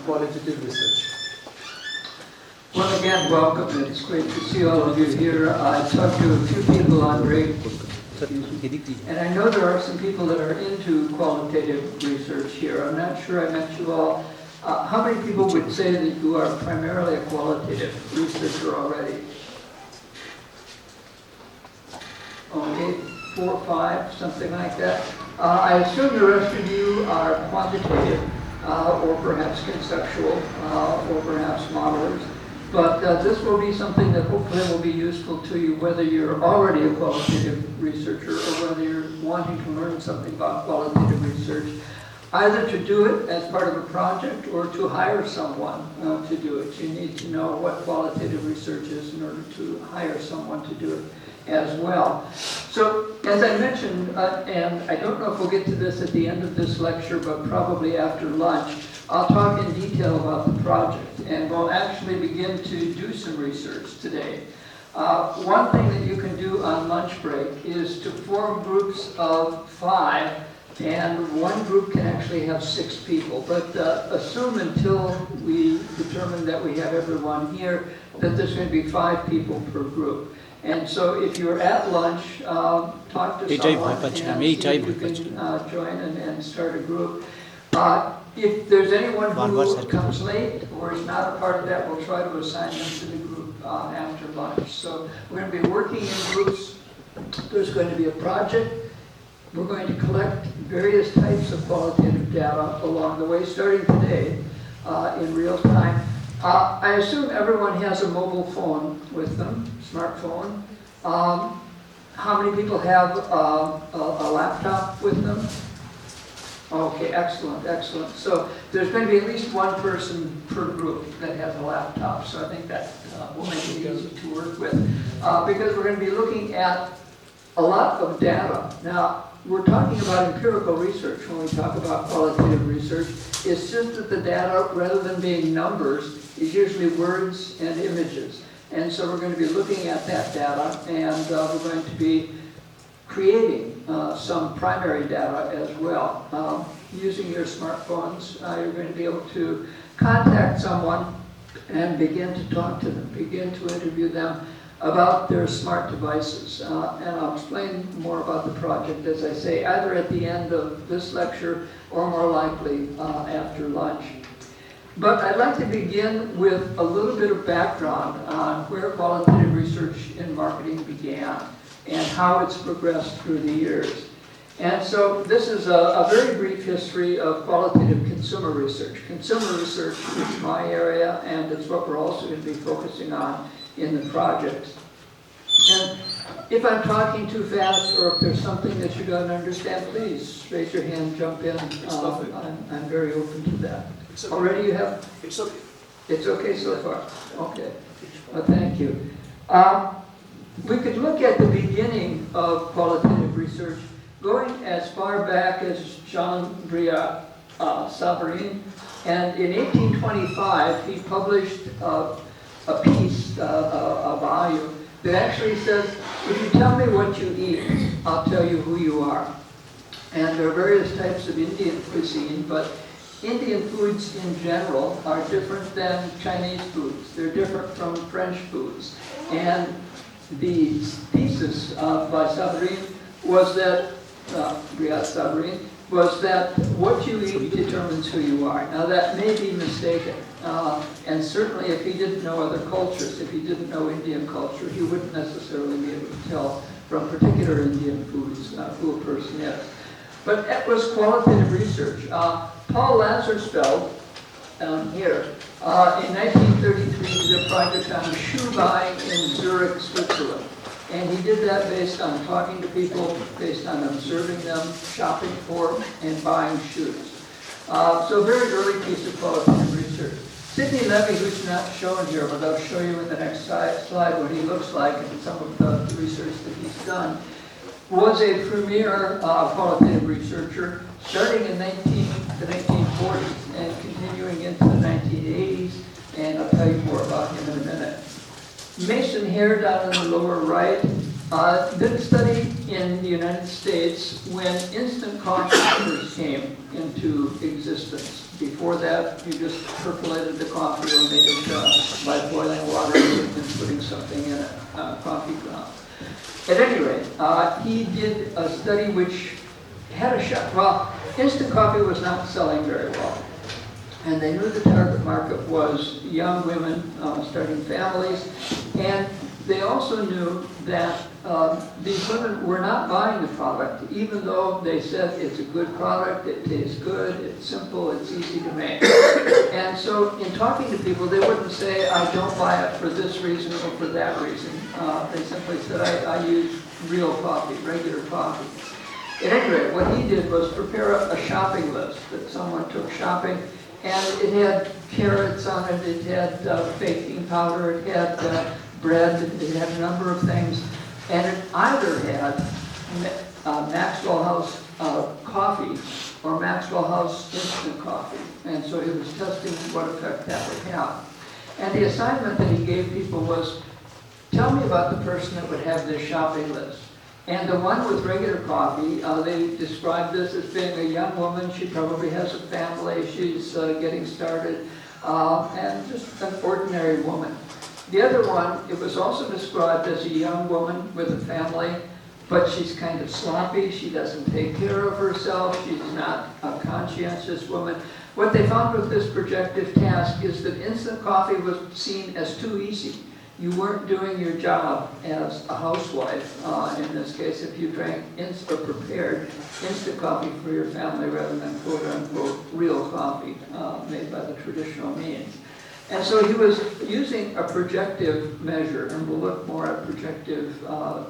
qualitative research. Well, again, welcome. It's great to see all of you here. I talked to a few people on break, and I know there are some people that are into qualitative research here. I'm not sure I met you all. How many people would say that you are primarily a qualitative researcher already? Okay, 4 or 5, something like that. I assume the rest of you are quantitative, or perhaps conceptual, or perhaps modelers. But this will be something that hopefully will be useful to you, whether you're already a qualitative researcher or whether you're wanting to learn something about qualitative research, either to do it as part of a project or to hire someone to do it. You need to know what qualitative research is in order to hire someone to do it as well. So, as I mentioned, and I don't know if we'll get to this at the end of this lecture, but probably after lunch, I'll talk in detail about the project, and we'll actually begin to do some research today. One thing that you can do on lunch break is to form groups of 5, and one group can actually have 6 people. But assume until we determine that we have everyone here, that there's going to be 5 people per group. And so if you're at lunch, talk to someone and see if you can join and start a group. If there's anyone who comes late or is not a part of that, we'll try to assign them to the group after lunch. So we're going to be working in groups. There's going to be a project. We're going to collect various types of qualitative data along the way, starting today in real time. I assume everyone has a mobile phone with them, smartphone. How many people have a laptop with them? Okay, excellent, excellent. So there's going to be at least one person per group that has a laptop. So I think that will make it easy to work with. Because we're going to be looking at a lot of data. Now, we're talking about empirical research when we talk about qualitative research. It's just that the data, rather than being numbers, is usually words and images. And so we're going to be looking at that data, and we're going to be creating some primary data as well. Using your smartphones, you're going to be able to contact someone and begin to talk to them, begin to interview them about their smart devices. And I'll explain more about the project, as I say, either at the end of this lecture or more likely after lunch. But I'd like to begin with a little bit of background on where qualitative research in marketing began and how it's progressed through the years. And so this is a very brief history of qualitative consumer research. Consumer research is my area, and it's what we're also going to be focusing on in the project. And if I'm talking too fast or if there's something that you don't understand, please raise your hand, jump in. I'm very open to that. Okay. Already you have? It's okay. It's okay so far? Okay. Well, thank you. We could look at the beginning of qualitative research going as far back as Jean-Briat Savarin. And in 1825, he published a piece, a volume, that actually says, if you tell me what you eat, I'll tell you who you are. And there are various types of Indian cuisine, but Indian foods in general are different than Chinese foods. They're different from French foods. And the thesis by Savarin was that, Briat Savarin, was that what you eat determines who you are. Now that may be mistaken, and certainly if he didn't know other cultures, if he didn't know Indian culture, he wouldn't necessarily be able to tell from particular Indian foods who a person is. But it was qualitative research. Paul Lazarsfeld, here, in 1933 did a project on shoe buying in Zurich, Switzerland. And he did that based on talking to people, based on observing them, shopping for, and buying shoes. So a very early piece of qualitative research. Sidney Levy, who's not shown here, but I'll show you in the next slide what he looks like and some of the research that he's done, was a premier qualitative researcher starting in the 1940s and continuing into the 1980s, and I'll tell you more about him in a minute. Mason Hare down in the lower right did a study in the United States when instant coffee first came into existence. Before that, you just percolated the coffee or made it by boiling water and putting something in it, coffee ground. At any rate, he did a study which had a shot. Well, instant coffee was not selling very well. And they knew the target market was young women starting families. And they also knew that these women were not buying the product, even though they said it's a good product, it tastes good, it's simple, it's easy to make. And so in talking to people, they wouldn't say, I don't buy it for this reason or for that reason. They simply said, I use real coffee, regular coffee. At any rate, what he did was prepare a shopping list that someone took shopping, and it had carrots on it, it had baking powder, it had bread, it had a number of things, and it either had Maxwell House coffee or Maxwell House instant coffee. And so he was testing what effect that would have. And the assignment that he gave people was, tell me about the person that would have this shopping list. And the one with regular coffee, they described this as being a young woman. She probably has a family. She's getting started, and just an ordinary woman. The other one, it was also described as a young woman with a family, but she's kind of sloppy. She doesn't take care of herself. She's not a conscientious woman. What they found with this projective task is that instant coffee was seen as too easy. You weren't doing your job as a housewife, in this case, if you drank or prepared instant coffee for your family rather than quote-unquote real coffee made by the traditional means. And so he was using a projective measure, and we'll look more at projective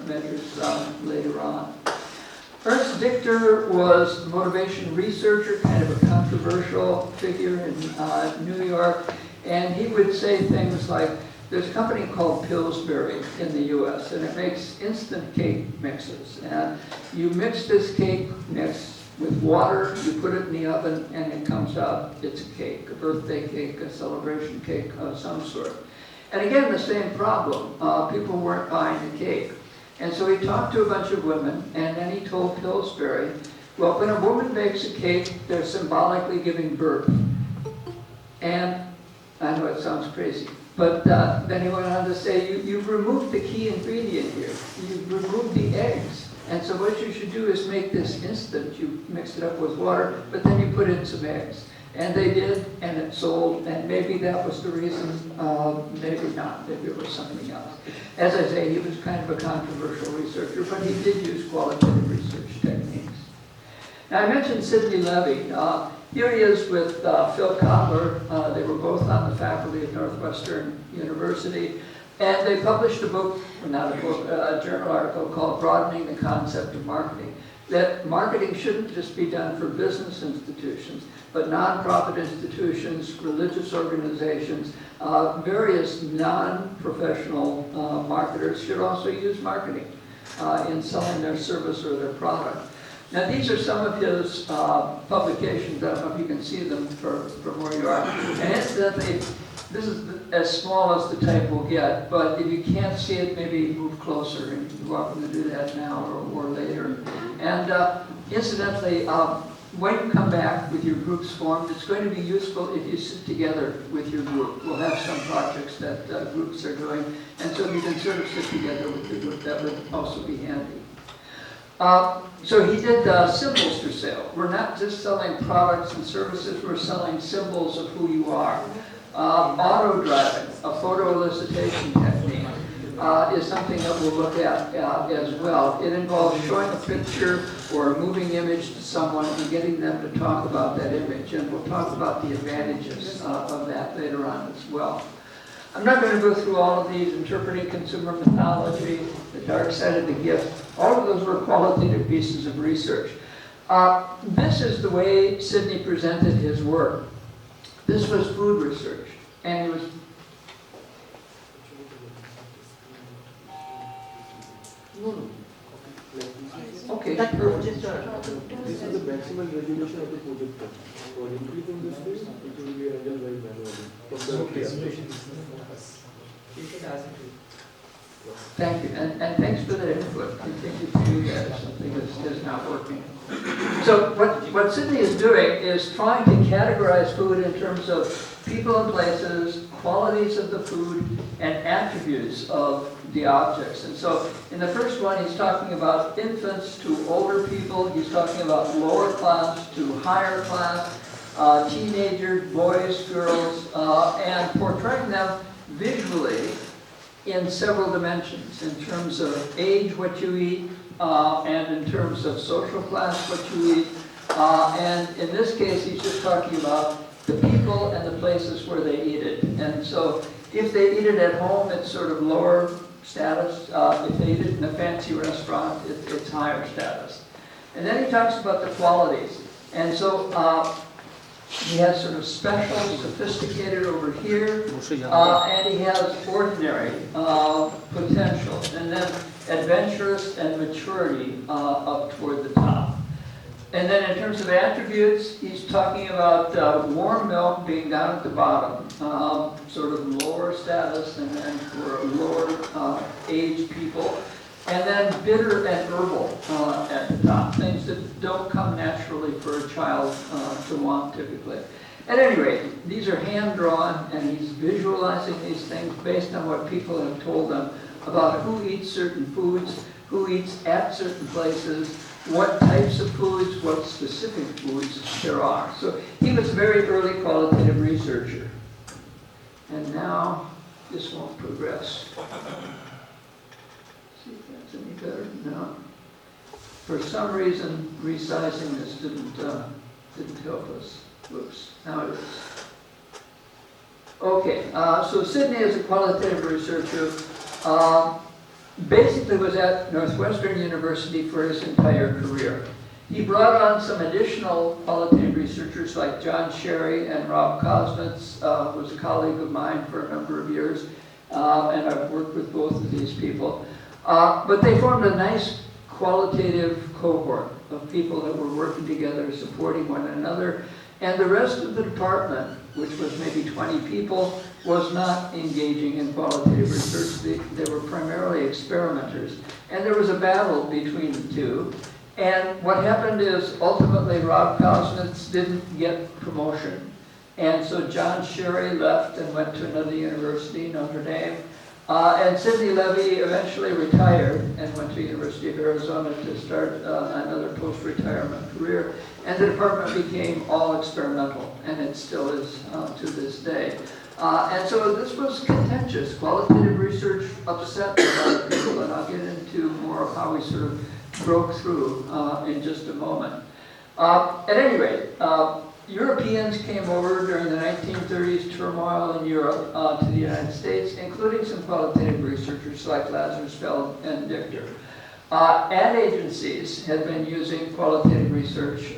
measures later on. Ernst Dichter was a motivation researcher, kind of a controversial figure in New York, and he would say things like, there's a company called Pillsbury in the US, and it makes instant cake mixes. And you mix this cake mix with water, you put it in the oven, and it comes out, it's a cake, a birthday cake, a celebration cake of some sort. And again, the same problem. People weren't buying the cake. And so he talked to a bunch of women, and then he told Pillsbury, well, when a woman bakes a cake, they're symbolically giving birth. And I know it sounds crazy, but then he went on to say, you've removed the key ingredient here. You've removed the eggs. And so what you should do is make this instant. You mix it up with water, but then you put in some eggs. And they did, and it sold, and maybe that was the reason, maybe not, maybe it was something else. As I say, he was kind of a controversial researcher, but he did use qualitative research techniques. Now, I mentioned Sidney Levy. Here he is with Phil Kotler. They were both on the faculty of Northwestern University. And they published a book, not a book, a journal article called Broadening the Concept of Marketing. That marketing shouldn't just be done for business institutions, but nonprofit institutions, religious organizations, various non-professional marketers should also use marketing in selling their service or their product. Now, these are some of his publications. I don't know if you can see them from where you are. And incidentally, this is as small as the type will get, but if you can't see it, maybe move closer, and you're welcome to do that now or later. And incidentally, when you come back with your groups formed, it's going to be useful if you sit together with your group. We'll have some projects that groups are doing, and so if you can sort of sit together with your group, that would also be handy. So he did symbols for sale. We're not just selling products and services, we're selling symbols of who you are. Auto driving, a photo elicitation technique, is something that we'll look at as well. It involves showing a picture or a moving image to someone and getting them to talk about that image. And we'll talk about the advantages of that later on as well. I'm not going to go through all of these. Interpreting consumer mythology, the dark side of the gift. All of those were qualitative pieces of research. This is the way Sidney presented his work. This was food research, and it was okay. This is the maximum resolution of the projector. For increasing this way, it will be handled very manually. Thank you, and thanks for that input. Continue to do that if something is not working. So what? what Sydney is doing is trying to categorize food in terms of people and places, qualities of the food, and attributes of the objects. And so in the first one, he's talking about infants to older people. He's talking about lower class to higher class, teenagers, boys, girls, and portraying them visually in several dimensions, in terms of age, what you eat, and in terms of social class, what you eat. And in this case, he's just talking about the people and the places where they eat it. And so if they eat it at home, it's sort of lower status. If they eat it in a fancy restaurant, it's higher status. And then he talks about the qualities. And so he has sort of special, sophisticated over here, and he has ordinary, potential, and then adventurous and maturity up toward the top. And then in terms of attributes, he's talking about warm milk being down at the bottom, sort of lower status, and then for lower age people. And then bitter and herbal at the top, things that don't come naturally for a child to want typically. At any rate, these are hand-drawn, and he's visualizing these things based on what people have told them about who eats certain foods, who eats at certain places, what types of foods, what specific foods there are. So he was a very early qualitative researcher. And now this won't progress. See if that's any better. No. For some reason, resizing this didn't help us. Whoops. Now it is. Okay. So Sydney is a qualitative researcher. Basically was at Northwestern University for his entire career. He brought on some additional qualitative researchers like John Sherry and Rob Kosnitz, who was a colleague of mine for a number of years, and I've worked with both of these people. But they formed a nice qualitative cohort of people that were working together, supporting one another. And the rest of the department, which was maybe 20 people, was not engaging in qualitative research. They were primarily experimenters. And there was a battle between the two. And what happened is, ultimately, Rob Kosnitz didn't get promotion. And so John Sherry left and went to another university, Notre Dame. And Sidney Levy eventually retired and went to the University of Arizona to start another post-retirement career. And the department became all experimental, and it still is to this day. And so this was contentious. Qualitative research upset a lot of people, and I'll get into more of how we sort of broke through in just a moment. At any rate, Europeans came over during the 1930s turmoil in Europe to the United States, including some qualitative researchers like Lazarsfeld and Dichter. Ad agencies had been using qualitative research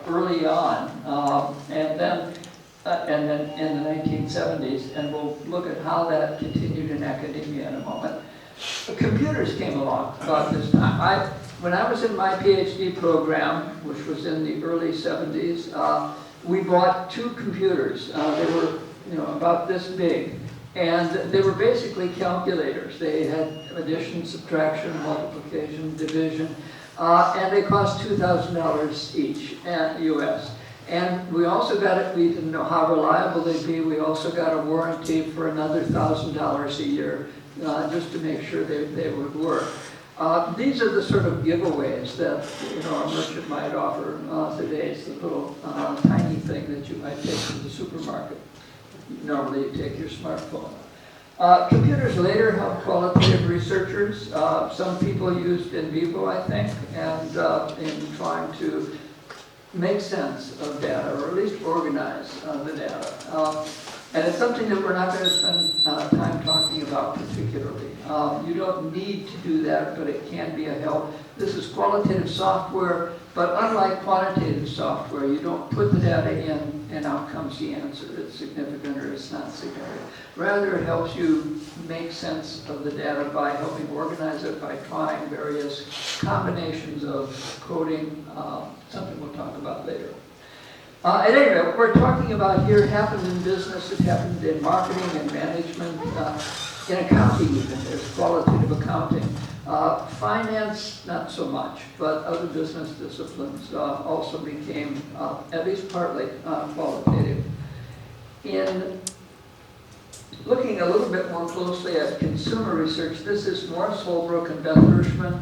early on, and then in the 1970s, and we'll look at how that continued in academia in a moment. Computers came along about this time. When I was in my PhD program, which was in the early 70s, we bought 2 computers. They were, about this big, and they were basically calculators. They had addition, subtraction, multiplication, division, and they cost $2,000 each, US. And we also got it. We didn't know how reliable they'd be. We also got a warranty for another $1,000 a year, just to make sure they would work. These are the sort of giveaways that a merchant might offer today. It's the little tiny thing that you might take to the supermarket. Normally you take your smartphone. Computers later helped qualitative researchers. Some people used in vivo, I think, and in trying to make sense of data, or at least organize the data. And it's something that we're not going to spend time talking about particularly. You don't need to do that, but it can be a help. This is qualitative software, but unlike quantitative software, you don't put the data in and out comes the answer. It's significant or it's not significant. Rather, it helps you make sense of the data by helping organize it, by trying various combinations of coding, something we'll talk about later. At any rate, what we're talking about here happened in business, it happened in marketing and management, in accounting even. There's qualitative accounting. Finance, not so much, but other business disciplines also became, at least partly, qualitative. In looking a little bit more closely at consumer research, this is Morris Holbrook and Beth Hirschman,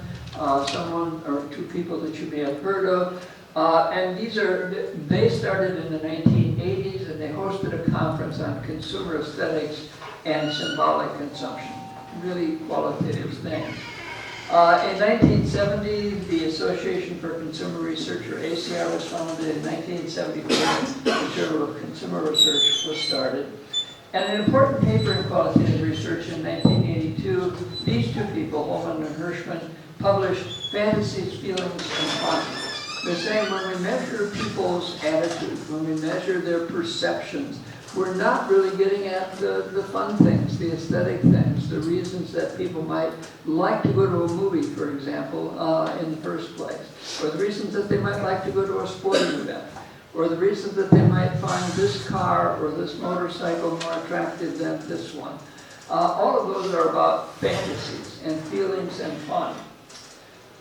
someone or two people that you may have heard of. And they started in the 1980s, and they hosted a conference on consumer aesthetics and symbolic consumption, really qualitative things. In 1970, the Association for Consumer Research, or ACR, was founded. In 1974, the Journal of Consumer Research was started. And an important paper in qualitative research in 1982, these two people, Holman and Hirschman, published Fantasies, Feelings, and Fun. They're saying when we measure people's attitudes, when we measure their perceptions, we're not really getting at the fun things, the aesthetic things, the reasons that people might like to go to a movie, for example, in the first place, or the reasons that they might like to go to a sporting event, or the reasons that they might find this car or this motorcycle more attractive than this one. All of those are about fantasies and feelings and fun.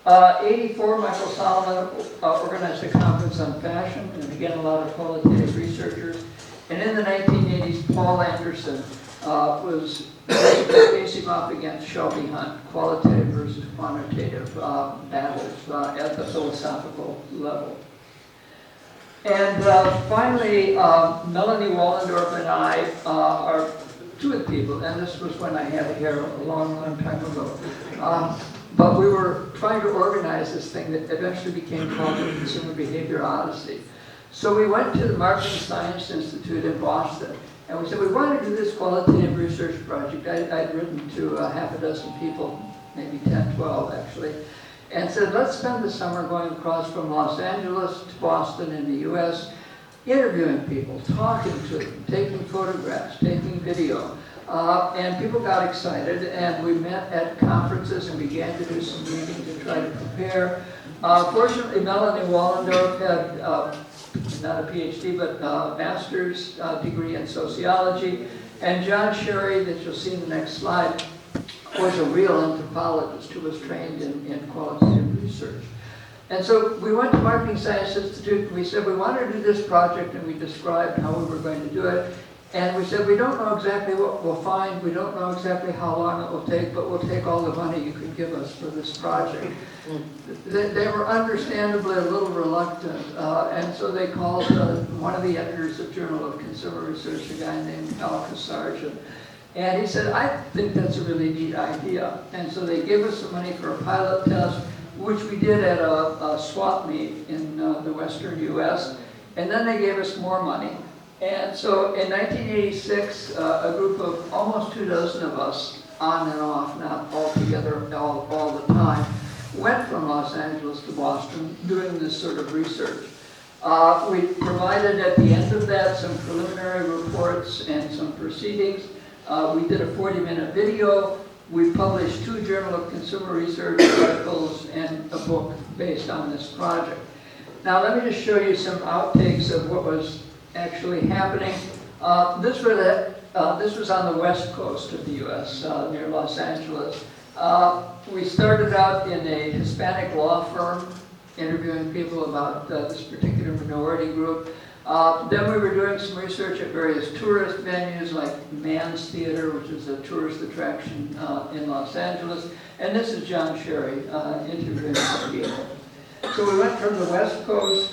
84, Michael Solomon organized a conference on fashion, and again, a lot of qualitative researchers. And in the 1980s, Paul Anderson was facing off against Shelby Hunt, qualitative versus quantitative battles at the philosophical level. And finally, Melanie Wallendorf and I are two of the people, and this was when I had hair a long, long time ago. But we were trying to organize this thing that eventually became called the Consumer Behavior Odyssey. So we went to the Marketing Science Institute in Boston, and we said, we want to do this qualitative research project. I'd written to half a dozen people, maybe 10, 12 actually, and said, let's spend the summer going across from Los Angeles to Boston in the US, interviewing people, talking to them, taking photographs, taking video. And people got excited, and we met at conferences and began to do some reading to try to prepare. Fortunately, Melanie Wallendorf had not a PhD, but a master's degree in sociology. And John Sherry, that you'll see in the next slide, was a real anthropologist who was trained in qualitative research. And so we went to Marketing Science Institute, and we said we want to do this project, and we described how we were going to do it. And we said, we don't know exactly what we'll find, we don't know exactly how long it will take, but we'll take all the money you can give us for this project. They were understandably a little reluctant, and so they called one of the editors of Journal of Consumer Research, a guy named Al Sargent. And he said, I think that's a really neat idea. And so they gave us some money for a pilot test, which we did at a swap meet in the western US. And then they gave us more money. And so in 1986, a group of almost 24 of us, on and off, not all together all the time, went from Los Angeles to Boston doing this sort of research. We provided at the end of that some preliminary reports and some proceedings. We did a 40-minute video. We published 2 Journal of Consumer Research articles and a book based on this project. Now let me just show you some outtakes of what was actually happening. This was on the west coast of the U.S., near Los Angeles. We started out in a Hispanic law firm, interviewing people about this particular minority group. Then we were doing some research at various tourist venues like Mann's Theater, which is a tourist attraction in Los Angeles. And this is John Sherry interviewing people. So we went from the west coast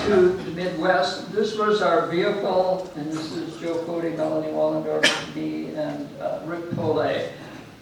to the Midwest. This was our vehicle, and this is Joe Cody, Melanie Wallendorf, me, and Rick Polay.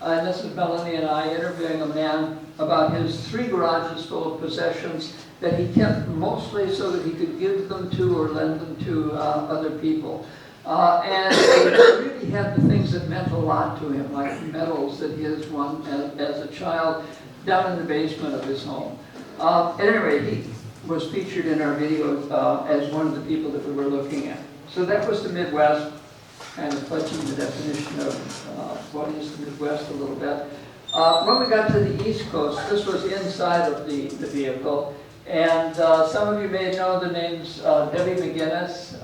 And this is Melanie and I interviewing a man about his 3 garages full of possessions that he kept mostly so that he could give them to or lend them to other people. And he really had the things that meant a lot to him, like medals that he has won as a child down in the basement of his home. At any rate, he was featured in our video as one of the people that we were looking at. So that was the Midwest, kind of touching the definition of what is the Midwest a little bit. When we got to the East Coast, this was inside of the vehicle. And some of you may know the names Debbie McGinnis,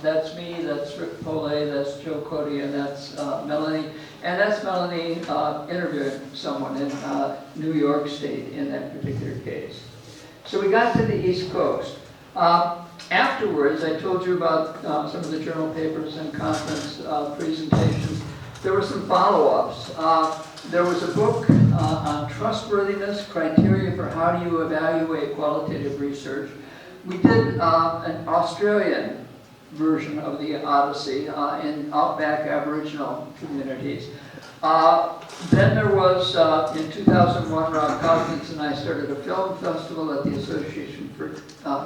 that's me, that's Rick Polay, that's Joe Cody, and that's Melanie. And that's Melanie interviewing someone in New York State in that particular case. So we got to the East Coast. Afterwards, I told you about some of the journal papers and conference presentations. There were some follow-ups. There was a book on trustworthiness, criteria for how do you evaluate qualitative research. We did an Australian version of the Odyssey in outback Aboriginal communities. Then there was, in 2001, Rob Cousins and I started a film festival at the Association for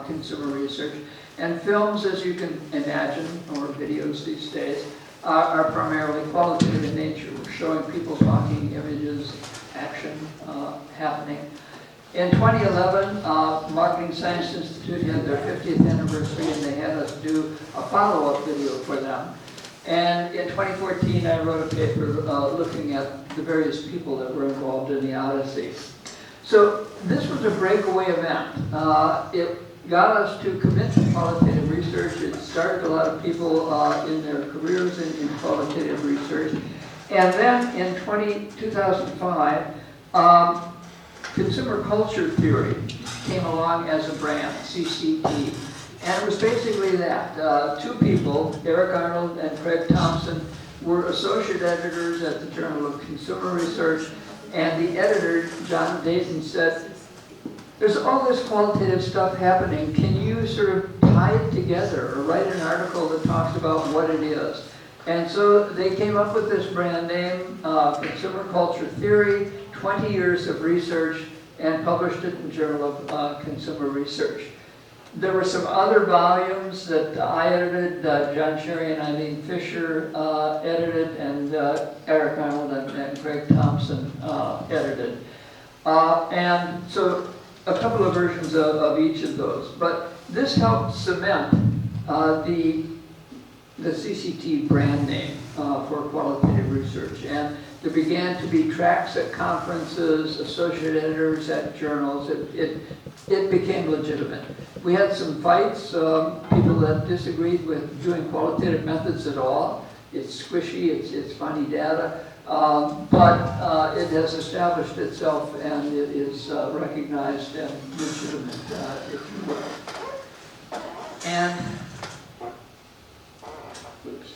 Consumer Research. And films, as you can imagine, or videos these days, are primarily qualitative in nature. We're showing people talking, images, action happening. In 2011, Marketing Science Institute had their 50th anniversary, and they had us do a follow-up video for them. And in 2014, I wrote a paper looking at the various people that were involved in the Odyssey. So this was a breakaway event. It got us to commit to qualitative research. It started a lot of people in their careers in qualitative research. And then in 2005, consumer culture theory came along as a brand, CCT. And it was basically that. Two people, Eric Arnold and Craig Thompson, were associate editors at the Journal of Consumer Research. And the editor, John Dayton, said, there's all this qualitative stuff happening. Can you sort of tie it together or write an article that talks about what it is? And so they came up with this brand name, Consumer Culture Theory, 20 years of research, and published it in the Journal of Consumer Research. There were some other volumes that I edited, John Sherry and Eileen Fisher edited, and Eric Arnold and Craig Thompson edited. And so a couple of versions of each of those. But this helped cement the CCT brand name for qualitative research. And there began to be tracks at conferences, associate editors at journals. It became legitimate. We had some fights, people that disagreed with doing qualitative methods at all. It's squishy, it's funny data, but it has established itself and it is recognized and legitimate, if you will. And, oops,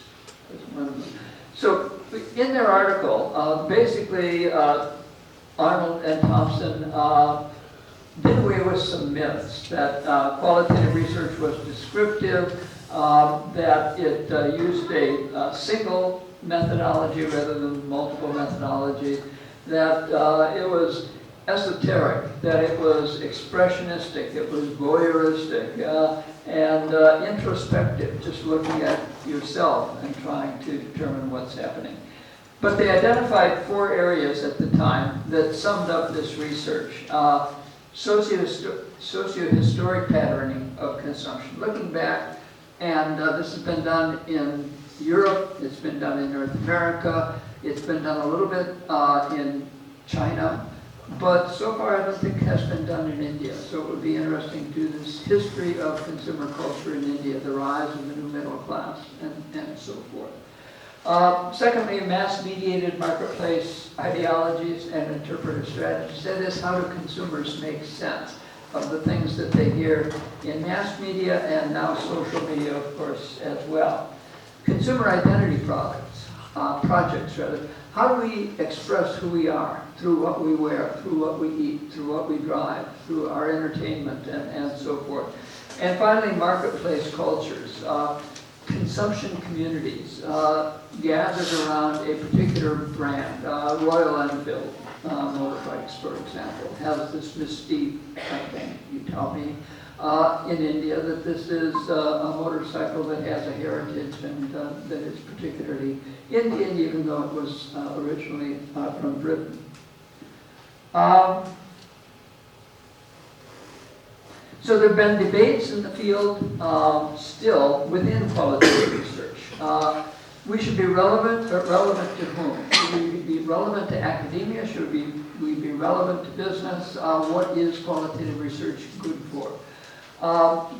there's one of them. So in their article, basically Arnold and Thompson did away with some myths that qualitative research was descriptive, that it used a single methodology rather than multiple methodologies, that it was esoteric, that it was expressionistic, it was voyeuristic, and introspective, just looking at yourself and trying to determine what's happening. But they identified 4 areas at the time that summed up this research. Socio-historic patterning of consumption. Looking back, and this has been done in Europe, it's been done in North America, it's been done a little bit in China, but so far I don't think it has been done in India. So it would be interesting to do this history of consumer culture in India, the rise of the new middle class, and so forth. Secondly, mass-mediated marketplace ideologies and interpretive strategies. That is, how do consumers make sense of the things that they hear in mass media and now social media, of course, as well. Consumer identity projects. How do we express who we are through what we wear, through what we eat, through what we drive, through our entertainment, and so forth. And finally, marketplace cultures. Consumption communities gathered around a particular brand. Royal Enfield motorbikes, for example, has this mystique, I think, you tell me, in India that this is a motorcycle that has a heritage and that is particularly Indian, even though it was originally from Britain. So there have been debates in the field still within qualitative research. We should be relevant, but relevant to whom? Should we be relevant to academia? Should we be relevant to business? What is qualitative research good for?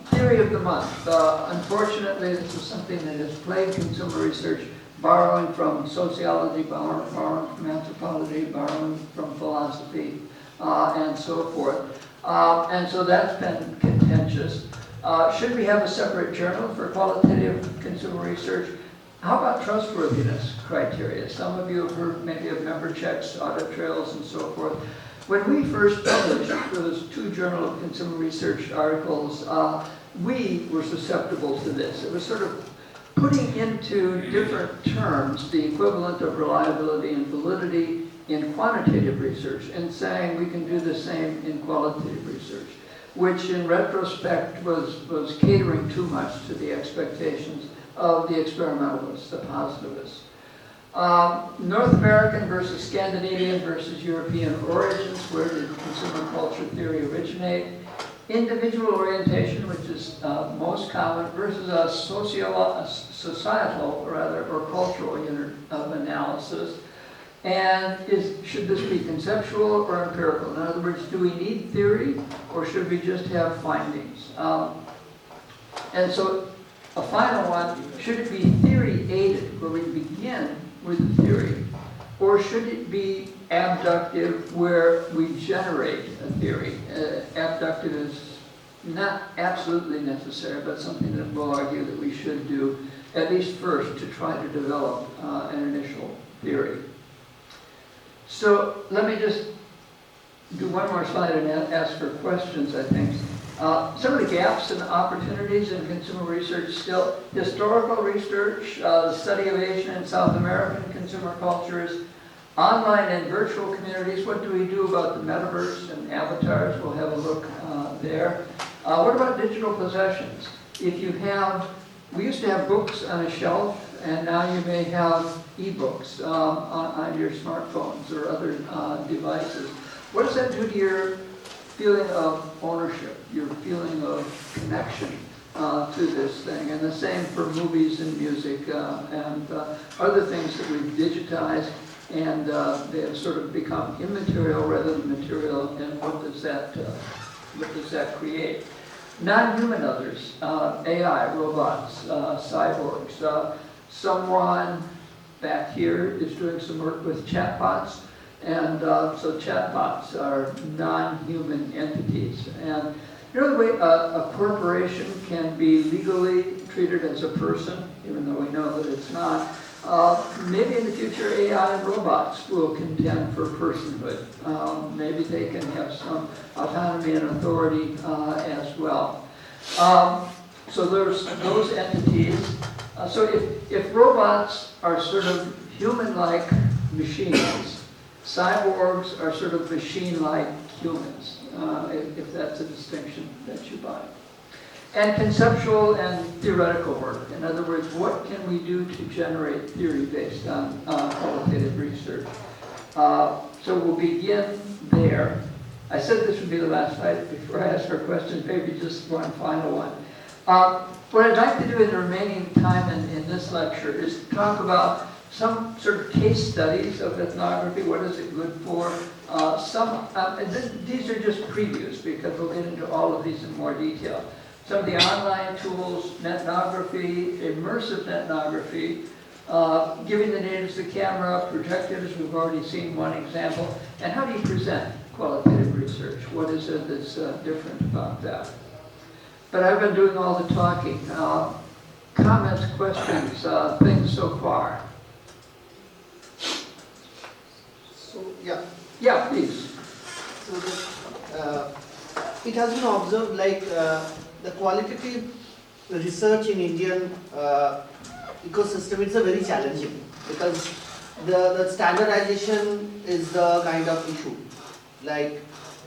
Theory of the month. Unfortunately, this is something that has plagued consumer research borrowing from sociology, borrowing from anthropology, borrowing from philosophy, and so forth. And so that's been contentious. Should we have a separate journal for qualitative consumer research? How about trustworthiness criteria? Some of you have heard maybe of member checks, audit trails, and so forth. When we first published those 2 Journal of Consumer Research articles, we were susceptible to this. It was sort of putting into different terms the equivalent of reliability and validity in quantitative research and saying we can do the same in qualitative research, which in retrospect was catering too much to the expectations of the experimentalists, the positivists. North American versus Scandinavian versus European origins, where did consumer culture theory originate? Individual orientation, which is most common, versus a societal or cultural unit of analysis. And should this be conceptual or empirical? In other words, do we need theory or should we just have findings? And so a final one, should it be theory aided, where we begin with the theory, or should it be abductive, where we generate a theory? Abductive is not absolutely necessary, but something that we'll argue that we should do, at least first, to try to develop an initial theory. So let me just do one more slide and ask for questions, I think. Some of the gaps and opportunities in consumer research still. Historical research, the study of Asian and South American consumer cultures, online and virtual communities. What do we do about the metaverse and avatars? We'll have a look there. What about digital possessions? If you have, we used to have books on a shelf, and now you may have e-books on your smartphones or other devices. What does that do to your feeling of ownership, your feeling of connection to this thing? And the same for movies and music and other things that we've digitized, and they have sort of become immaterial rather than material. And what does that create? Non-human others, AI, robots, cyborgs. Someone back here is doing some work with chatbots. And so chatbots are non-human entities. And you know the way a corporation can be legally treated as a person, even though we know that it's not. Maybe in the future AI and robots will contend for personhood. Maybe they can have some autonomy and authority as well. So there's those entities. So if robots are sort of human-like machines, cyborgs are sort of machine-like humans, if that's a distinction that you buy. And conceptual and theoretical work. In other words, what can we do to generate theory based on qualitative research? So we'll begin there. I said this would be the last slide before I ask for questions, maybe just one final one. What I'd like to do in the remaining time in this lecture is to talk about some sort of case studies of ethnography. What is it good for? These are just previews because we'll get into all of these in more detail. Some of the online tools, ethnography, immersive ethnography, giving the natives the camera, projectors, we've already seen one example. And how do you present qualitative research? What is it that's different about that? But I've been doing all the talking. Comments, questions, things so far? So, yeah. Yeah, please. So, it has been observed like the qualitative research in Indian ecosystem is a very challenging because the standardization is the kind of issue. Like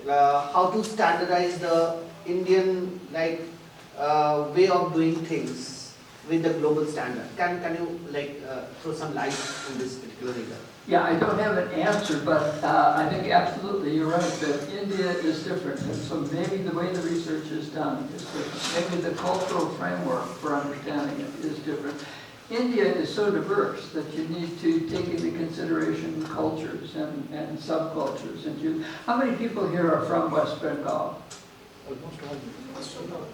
how to standardize the Indian way of doing things with the global standard. Can you throw some light in this particular area? Yeah, I don't have an answer, but I think absolutely you're right that India is different. And so maybe the way the research is done is different. Maybe the cultural framework for understanding it is different. India is so diverse that you need to take into consideration cultures and subcultures. How many people here are from West Bengal?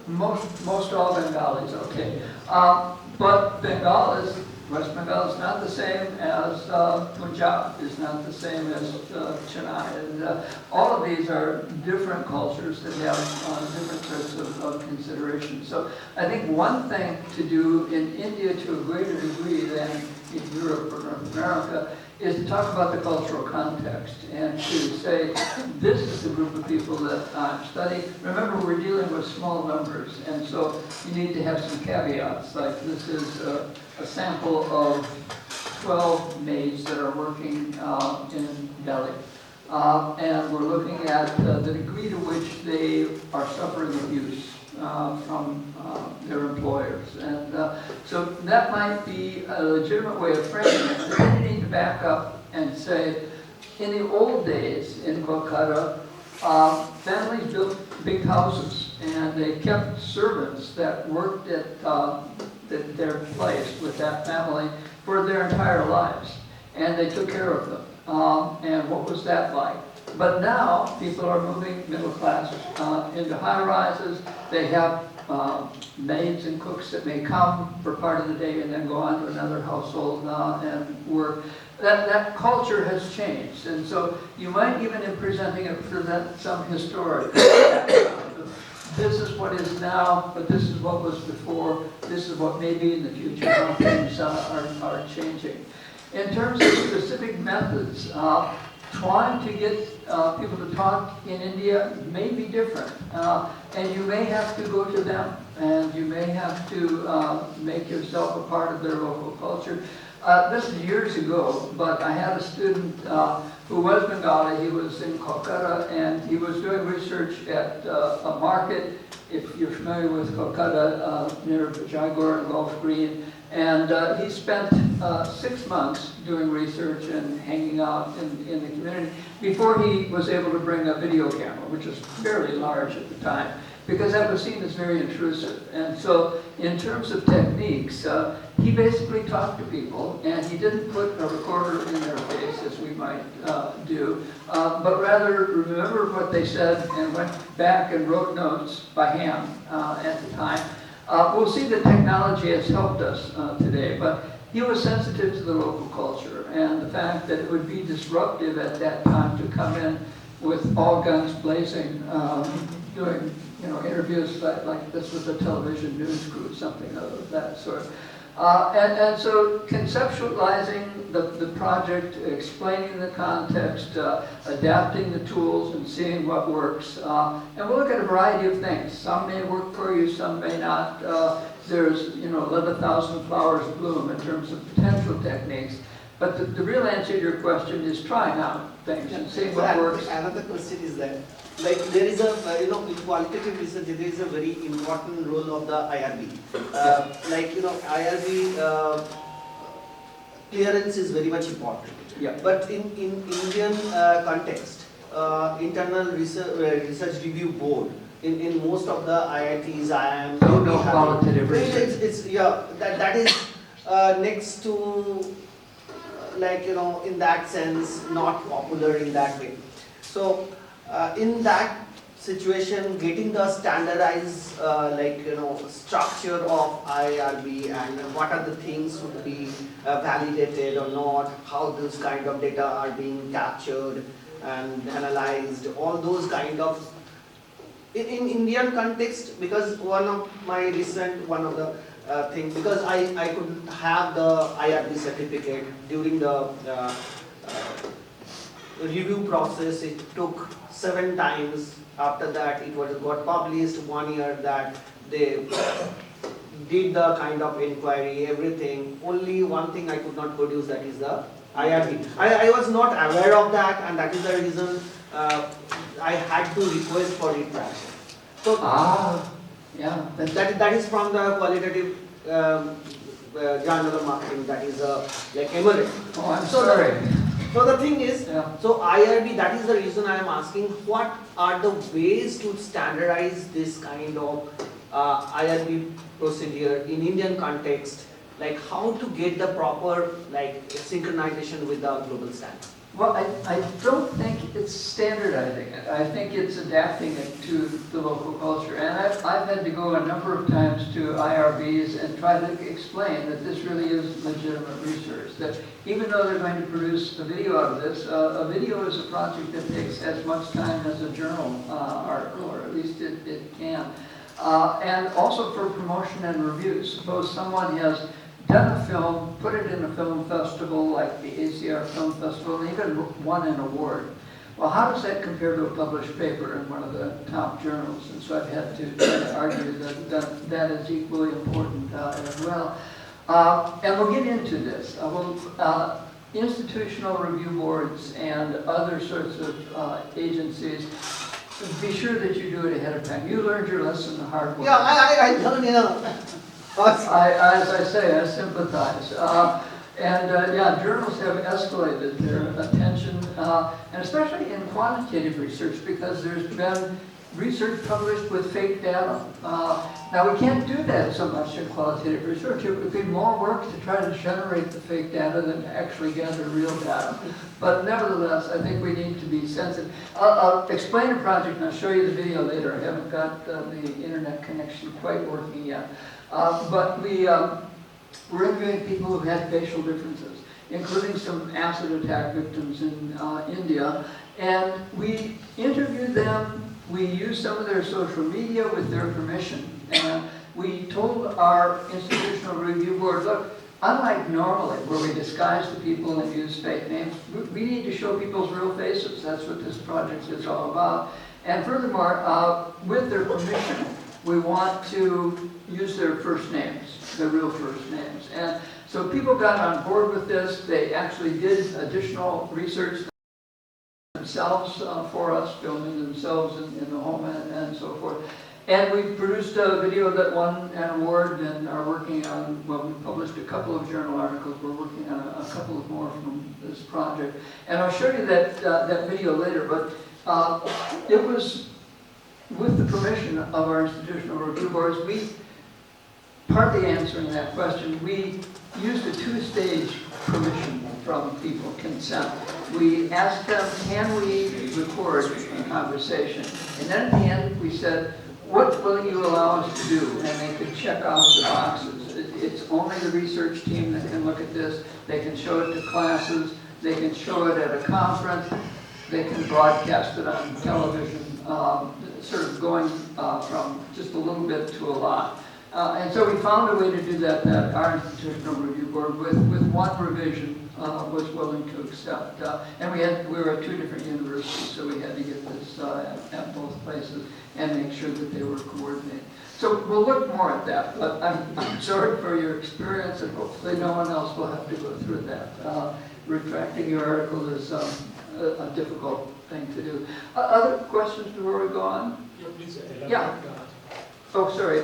Most all Bengalis, okay. But Bengal is West Bengal is not the same as Punjab, is not the same as Chennai. And all of these are different cultures that have different sorts of consideration. So I think one thing to do in India to a greater degree than in Europe or North America is to talk about the cultural context and to say, this is the group of people that I'm studying. Remember, we're dealing with small numbers, and so you need to have some caveats, like this is a sample of 12 maids that are working in Delhi. And we're looking at the degree to which they are suffering abuse from their employers. And so that might be a legitimate way of framing it. But then you need to back up and say, in the old days in Kolkata, families built big houses and they kept servants that worked at their place with that family for their entire lives. And they took care of them. And what was that like? But now people are moving middle class into high rises. They have maids and cooks that may come for part of the day and then go on to another household and work. That culture has changed, and so you might even in presenting it present some historic background. This is what is now, but this is what was before. This is what may be in the future. How things are changing. In terms of specific methods, trying to get people to talk in India may be different, and you may have to go to them, and you may have to make yourself a part of their local culture. This is years ago, but I had a student who was Bengali. He was in Kolkata, and he was doing research at a market, if you're familiar with Kolkata, near Jaipur and Gulf Green. And he spent 6 months doing research and hanging out in the community before he was able to bring a video camera, which was fairly large at the time, because that was seen as very intrusive. And so in terms of techniques, he basically talked to people, and he didn't put a recorder in their face, as we might do, but rather remembered what they said and went back and wrote notes by hand at the time. We'll see that technology has helped us today, but he was sensitive to the local culture and the fact that it would be disruptive at that time to come in with all guns blazing, doing interviews like this with a television news crew, something of that sort. And so conceptualizing the project, explaining the context, adapting the tools and seeing what works. And we'll look at a variety of things. Some may work for you, some may not. There's, let 1,000 flowers bloom in terms of potential techniques. But the real answer to your question is trying out things and seeing what works. Another question is that, like, there is a, in qualitative research, there is a very important role of the IRB. IRB clearance is very much important. Yeah. But in Indian context, internal research review board, in most of the IITs, IIMs, no qualitative research. That is next to, in that sense, not popular in that way. So in that situation, getting the standardized structure of IRB and what are the things would be validated or not, how those kind of data are being captured and analyzed, all those kind of, in Indian context, because one of the thing, because I could have the IRB certificate during the review process. It took 7 times. After that, it got published 1 year that they did the kind of inquiry, everything. Only one thing I could not produce, that is the IRB. I was not aware of that, and that is the reason I had to request for it back. So yeah, that is from the qualitative journal of marketing. That is emirate. Oh, I'm sorry. So the thing is, so IRB, that is the reason I am asking, what are the ways to standardize this kind of IRB procedure in Indian context, like how to get the proper synchronization with the global standard? Well, I don't think it's standardizing it. I think it's adapting it to the local culture. And I've had to go a number of times to IRBs and try to explain that this really is legitimate research. That even though they're going to produce a video out of this, a video is a project that takes as much time as a journal article, or at least it can. And also for promotion and review. Suppose someone has done a film, put it in a film festival like the ACR Film Festival, and even won an award. Well, how does that compare to a published paper in one of the top journals? And so I've had to try to argue that that is equally important as well. And we'll get into this. Institutional review boards and other sorts of agencies, be sure that you do it ahead of time. You learned your lesson the hard way. Yeah, I learned, you know. As I say, I sympathize. Yeah, journals have escalated their attention, and especially in quantitative research, because there's been research published with fake data. Now, we can't do that so much in qualitative research. It would be more work to try to generate the fake data than to actually gather real data. But nevertheless, I think we need to be sensitive. I'll explain a project, and I'll show you the video later. I haven't got the internet connection quite working yet. But we're interviewing people who had facial differences, including some acid attack victims in India. And we interviewed them. We used some of their social media with their permission. And we told our institutional review board, look, unlike normally where we disguise the people and use fake names, we need to show people's real faces. That's what this project is all about. And furthermore, with their permission, we want to use their first names, their real first names. And so people got on board with this. They actually did additional research themselves for us, filming themselves in the home and so forth. And we produced a video that won an award and are working on, well, we published a couple of journal articles. We're working on a couple of more from this project. And I'll show you that video later, but it was with the permission of our institutional review boards. We, partly answering that question, we used a two-stage permission from people, consent. We asked them, can we record a conversation? And then at the end, we said, what will you allow us to do? And they could check off the boxes. It's only the research team that can look at this. They can show it to classes. They can show it at a conference. They can broadcast it on television, sort of going from just a little bit to a lot. And so we found a way to do that our institutional review board, with one revision, was willing to accept. And we were at two different universities, so we had to get this at both places and make sure that they were coordinated. So we'll look more at that, but I'm sorry for your experience, and hopefully no one else will have to go through that. Retracting your article is a difficult thing to do. Other questions before we go on? Yeah, please elaborate. Yeah. Oh, sorry.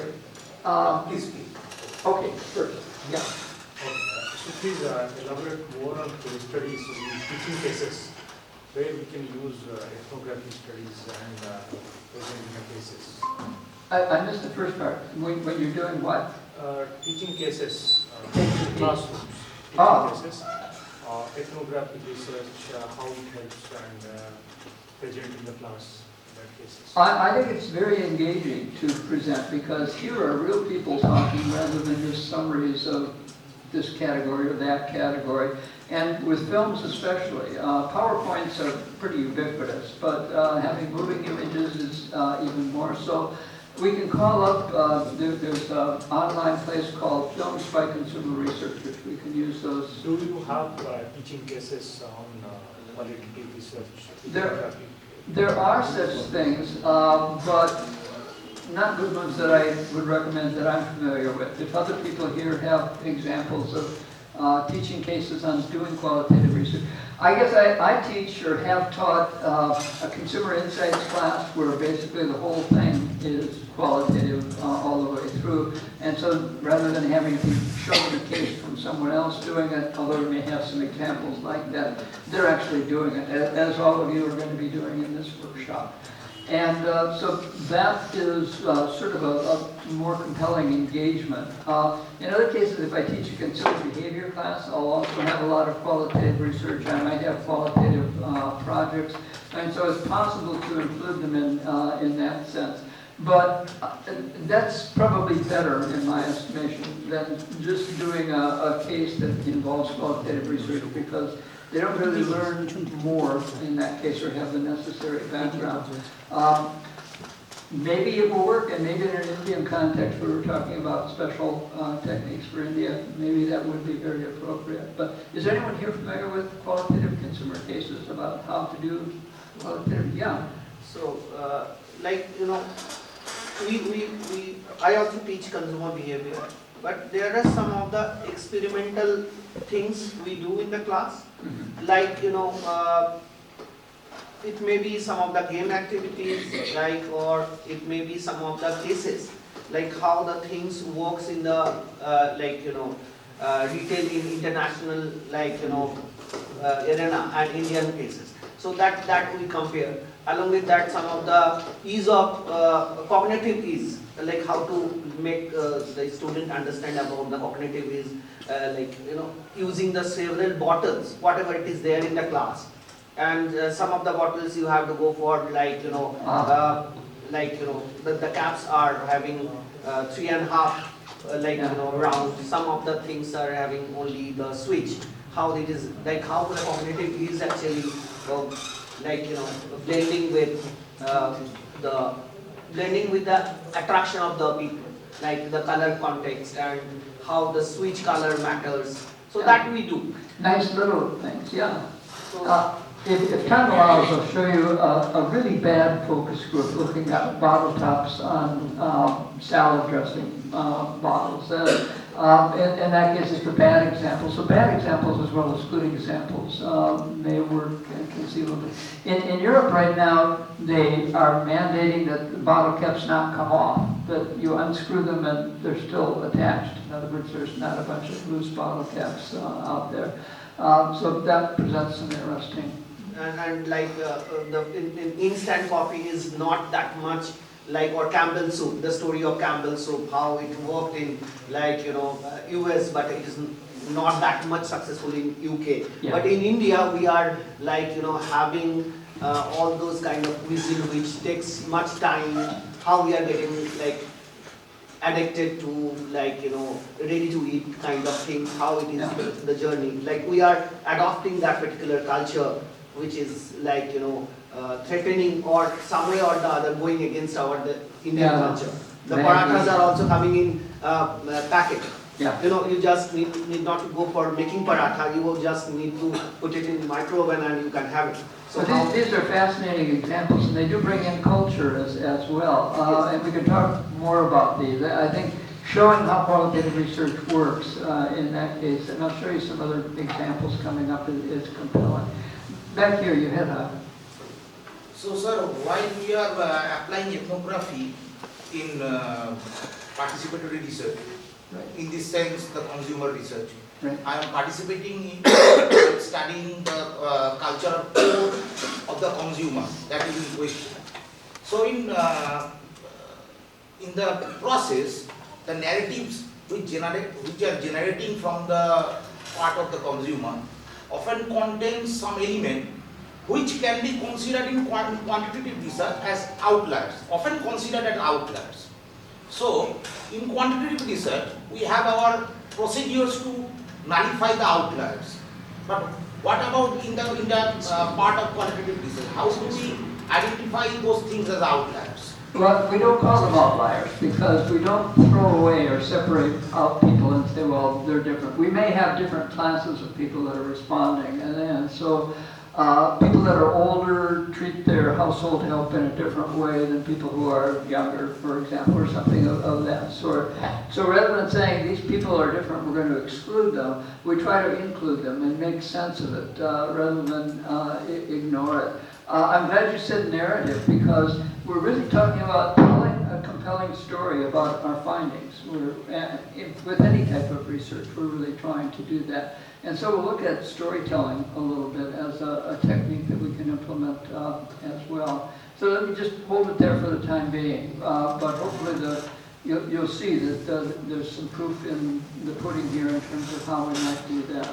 Please speak. Okay, first. Yeah. So please elaborate more on case studies, teaching cases, where we can use ethnography studies and presenting cases. I missed the first part. When you're doing what? Teaching cases, Teaching classrooms, cases, ethnographic research, how it helps and present in the class. Cases. I think it's very engaging to present, because here are real people talking rather than just summaries of this category or that category. And with films especially, PowerPoints are pretty ubiquitous, but having moving images is even more so. We can call up, there's an online place called Films by Consumer Research, which we can use those. Do you have teaching cases on qualitative research? There are such things, but not good ones that I would recommend that I'm familiar with. If other people here have examples of teaching cases on doing qualitative research. I guess I teach or have taught a consumer insights class where basically the whole thing is qualitative all the way through. And so rather than having to show the case from someone else doing it, although we may have some examples like that, they're actually doing it, as all of you are going to be doing in this workshop. And so that is sort of a more compelling engagement. In other cases, if I teach a consumer behavior class, I'll also have a lot of qualitative research. I might have qualitative projects. And so it's possible to include them in that sense. But that's probably better, in my estimation, than just doing a case that involves qualitative research, because they don't really learn more in that case or have the necessary background. Maybe it will work, and maybe in an Indian context where we're talking about special techniques for India, maybe that would be very appropriate. But is anyone here familiar with qualitative consumer cases about how to do qualitative? Yeah. So, I also teach consumer behavior, but there are some of the experimental things we do in the class, like, it may be some of the game activities, or it may be some of the cases, like how the things works in the, retail in international, arena and Indian cases. So that we compare. Along with that, some of the ease of cognitive ease, like how to make the student understand about the cognitive ease, using the several bottles, whatever it is there in the class. And some of the bottles you have to go for, the caps are having 3.5 round. Some of the things are having only the switch. How it is, how the cognitive is actually, blending with the attraction of the people, like the color context and how the switch color matters. So that we do. Nice little things, yeah. So, if time allows, I'll show you a really bad focus group looking at bottle tops on salad dressing bottles. In that case, it's the bad examples. So bad examples as well as good examples may work conceivably. In Europe right now, they are mandating that the bottle caps not come off, that you unscrew them and they're still attached. In other words, there's not a bunch of loose bottle caps out there. So that presents some interesting. And in instant coffee is not that much or Campbell soup, the story of Campbell soup, how it worked in US, but it is not that much successful in UK. Yeah. But in India, we are having all those kind of cuisine which takes much time, how we are getting addicted to ready to eat kind of things, how it is the journey. We are adopting that particular culture, which is threatening or some way or the other going against the Indian culture. The parathas are also coming in packet. Yeah. You just need not to go for making paratha, you will just need to put it in the micro oven and you can have it. So these are fascinating examples, and they do bring in culture as well. Yes. And we can talk more about these. I think showing how qualitative research works in that case, and I'll show you some other examples coming up, is compelling. Back here, you had a... So, sir, while we are applying ethnography in participatory research, Right. in this sense, the consumer research, Right. I am participating in studying the cultural code of the consumer that is in question. So, in the process, the narratives which are generating from the part of the consumer often contains some element which can be considered in quantitative research as outliers, often considered as outliers. So, in quantitative research, we have our procedures to nullify the outliers. But what about in the part of quantitative research? How do we identify those things as outliers? Well, we don't call them outliers because we don't throw away or separate out people and say, well, they're different. We may have different classes of people that are responding, and so people that are older treat their household help in a different way than people who are younger, for example, or something of that sort. So rather than saying these people are different, we're going to exclude them, we try to include them and make sense of it rather than ignore it. I'm glad you said narrative, because we're really talking about telling a compelling story about our findings. With any type of research, we're really trying to do that. And so we'll look at storytelling a little bit as a technique that we can implement as well. So let me just hold it there for the time being, but hopefully you'll see that there's some proof in the pudding here in terms of how we might do that.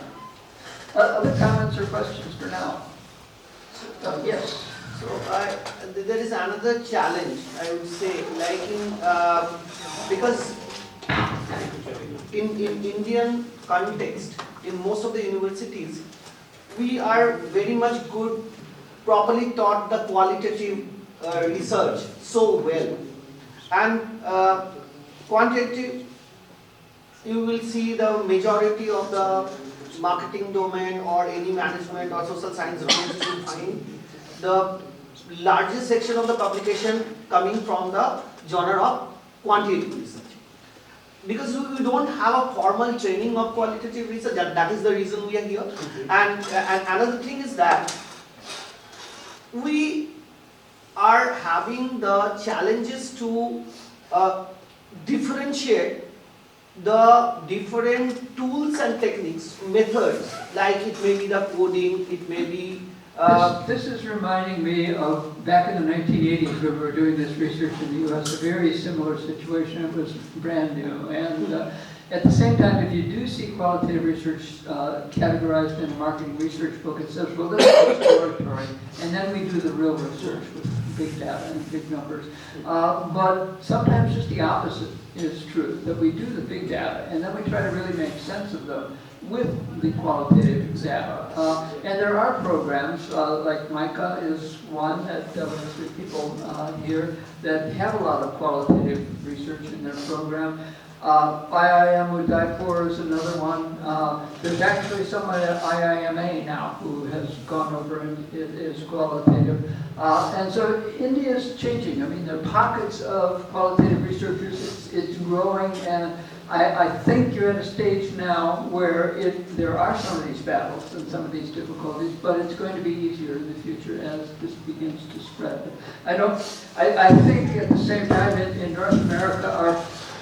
Other comments or questions for now? Yes. So there is another challenge, I would say, like because in Indian context, in most of the universities, we are very much good, properly taught the qualitative research so well. And quantitative, you will see the majority of the marketing domain or any management or social science domains, you will find the largest section of the publication coming from the genre of quantitative research. Because we don't have a formal training of qualitative research, that is the reason we are here. And another thing is that we are having the challenges to differentiate the different tools and techniques, methods, like it may be the coding, it may be this is reminding me of back in the 1980s when we were doing this research in the U.S., a very similar situation. It was brand new. And at the same time, if you do see qualitative research categorized in a marketing research book, it says, well, this is exploratory, and then we do the real research with big data and big numbers. But sometimes just the opposite is true, that we do the big data, and then we try to really make sense of them with the qualitative data. And there are programs, like MICA is one that there are 3 people here that have a lot of qualitative research in their program. IIM Udaipur is another one. There's actually someone at IIMA now who has gone over and is qualitative. And so India is changing. I mean, there are pockets of qualitative researchers. It's growing, and I think you're at a stage now where there are some of these battles and some of these difficulties, but it's going to be easier in the future as this begins to spread. I think at the same time in North America,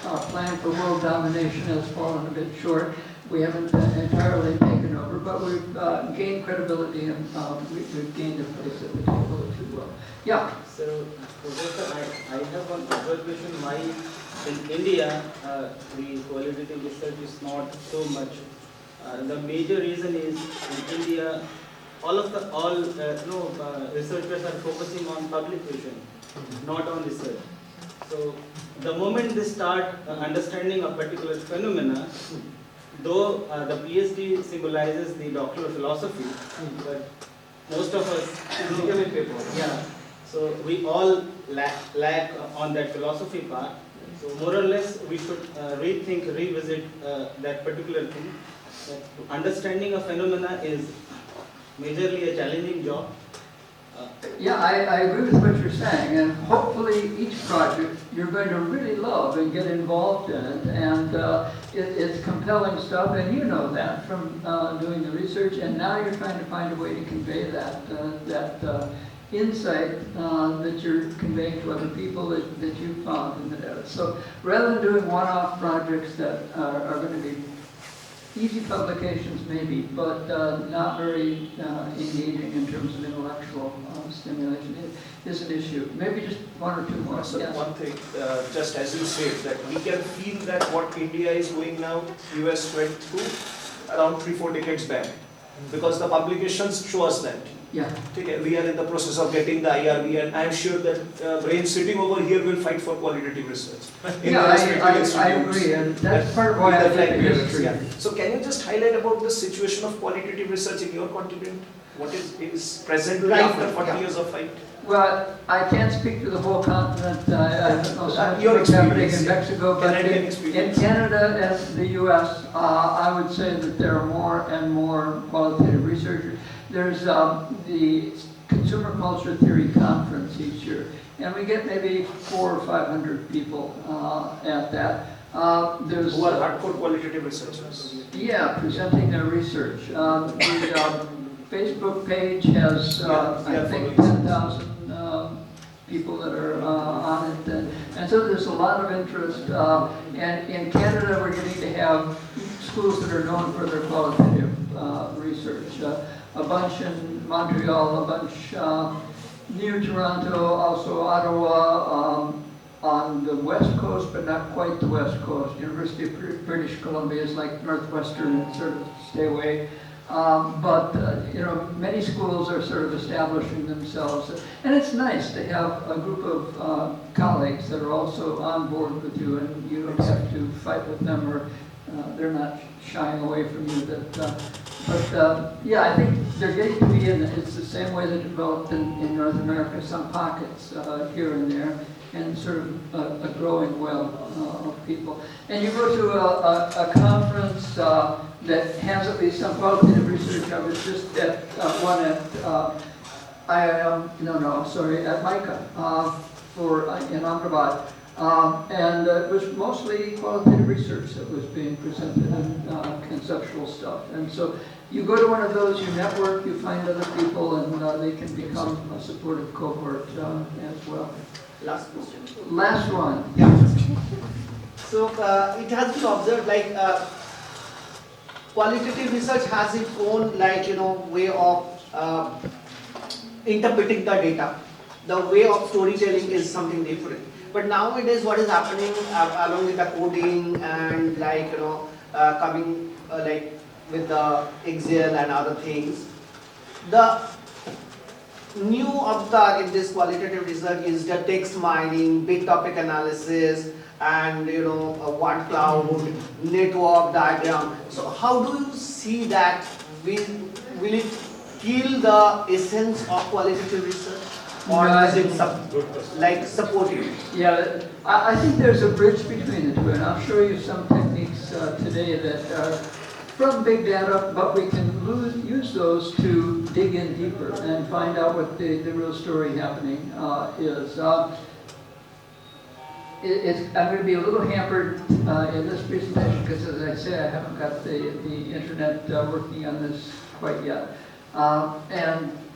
our plan for world domination has fallen a bit short. We haven't entirely taken over, but we've gained credibility and we've gained a place at the table, if you will. Yeah. So, Professor, I have one observation. Why in India the qualitative research is not so much. The major reason is in India, researchers are focusing on publication, not on research. So the moment they start understanding a particular phenomena, though the PhD symbolizes the doctor of philosophy, but most of us, yeah. So we all lack on that philosophy part. So more or less, we should revisit that particular thing. Understanding a phenomena is majorly a challenging job. Yeah, I agree with what you're saying, and hopefully each project you're going to really love and get involved in it, and it's compelling stuff, and you know that from doing the research, and now you're trying to find a way to convey that insight that you're conveying to other people that you found in the data. So rather than doing one-off projects that are going to be easy publications maybe, but not very engaging in terms of intellectual stimulation, it is an issue. Maybe just one or two more. So Yes. one thing, just as you said, that we can feel that what India is going now, US went through around 3-4 decades back, because the publications show us that. Yeah. Okay, we are in the process of getting the IRB, and I am sure that brain sitting over here will fight for qualitative research. Yeah, I agree, and that's part of why I like the history. Yeah. So can you just highlight about the situation of qualitative research in your continent? What is present Right. after 40 years of fight? Well, I can't speak for the whole continent. I don't know so much Your what's happening experience, in yeah. Mexico, but Canadian in experience. Canada and the US, I would say that there are more and more qualitative researchers. There's the Consumer Culture Theory Conference each year, and we get maybe 400 or 500 people at that. There's Who are hardcore qualitative researchers? yeah, presenting their research. The Facebook page has, I think, 10,000 people that are on it, and so there's a lot of interest. And in Canada, we're getting to have schools that are known for their qualitative a bunch in Montreal, a bunch near Toronto, also Ottawa, on the west coast, but not quite the west coast. University of British Columbia is like Northwestern, sort of stay away. But you know, many schools are sort of establishing themselves, and it's nice to have a group of colleagues that are also on board with you, and you don't have to fight with them, or they're not shying away from you. But yeah, I think they're getting to be in. It's the same way they developed in North America, some pockets here and there, and sort of a growing well of people. And you go to a conference that has at least some qualitative research. I was just at one at at MICA in Ahmedabad. And it was mostly qualitative research that was being presented and conceptual stuff. And so you go to one of those, you network, you find other people, and they can become a supportive cohort as well. Last question. Last one. Yeah. So it has been observed like qualitative research has its own way of interpreting the data. The way of storytelling is something different. But nowadays, what is happening along with the coding and coming with the Excel and other things, the new avatar in this qualitative research is the text mining, big topic analysis, and word cloud, network diagram. So how do you see that? Will it kill the essence of qualitative research? Or is it supportive? Yeah, I think there's a bridge between the two, and I'll show you some techniques today that are from big data, but we can use those to dig in deeper and find out what the real story happening is. I'm going to be a little hampered in this presentation because, as I say, I haven't got the internet working on this quite yet.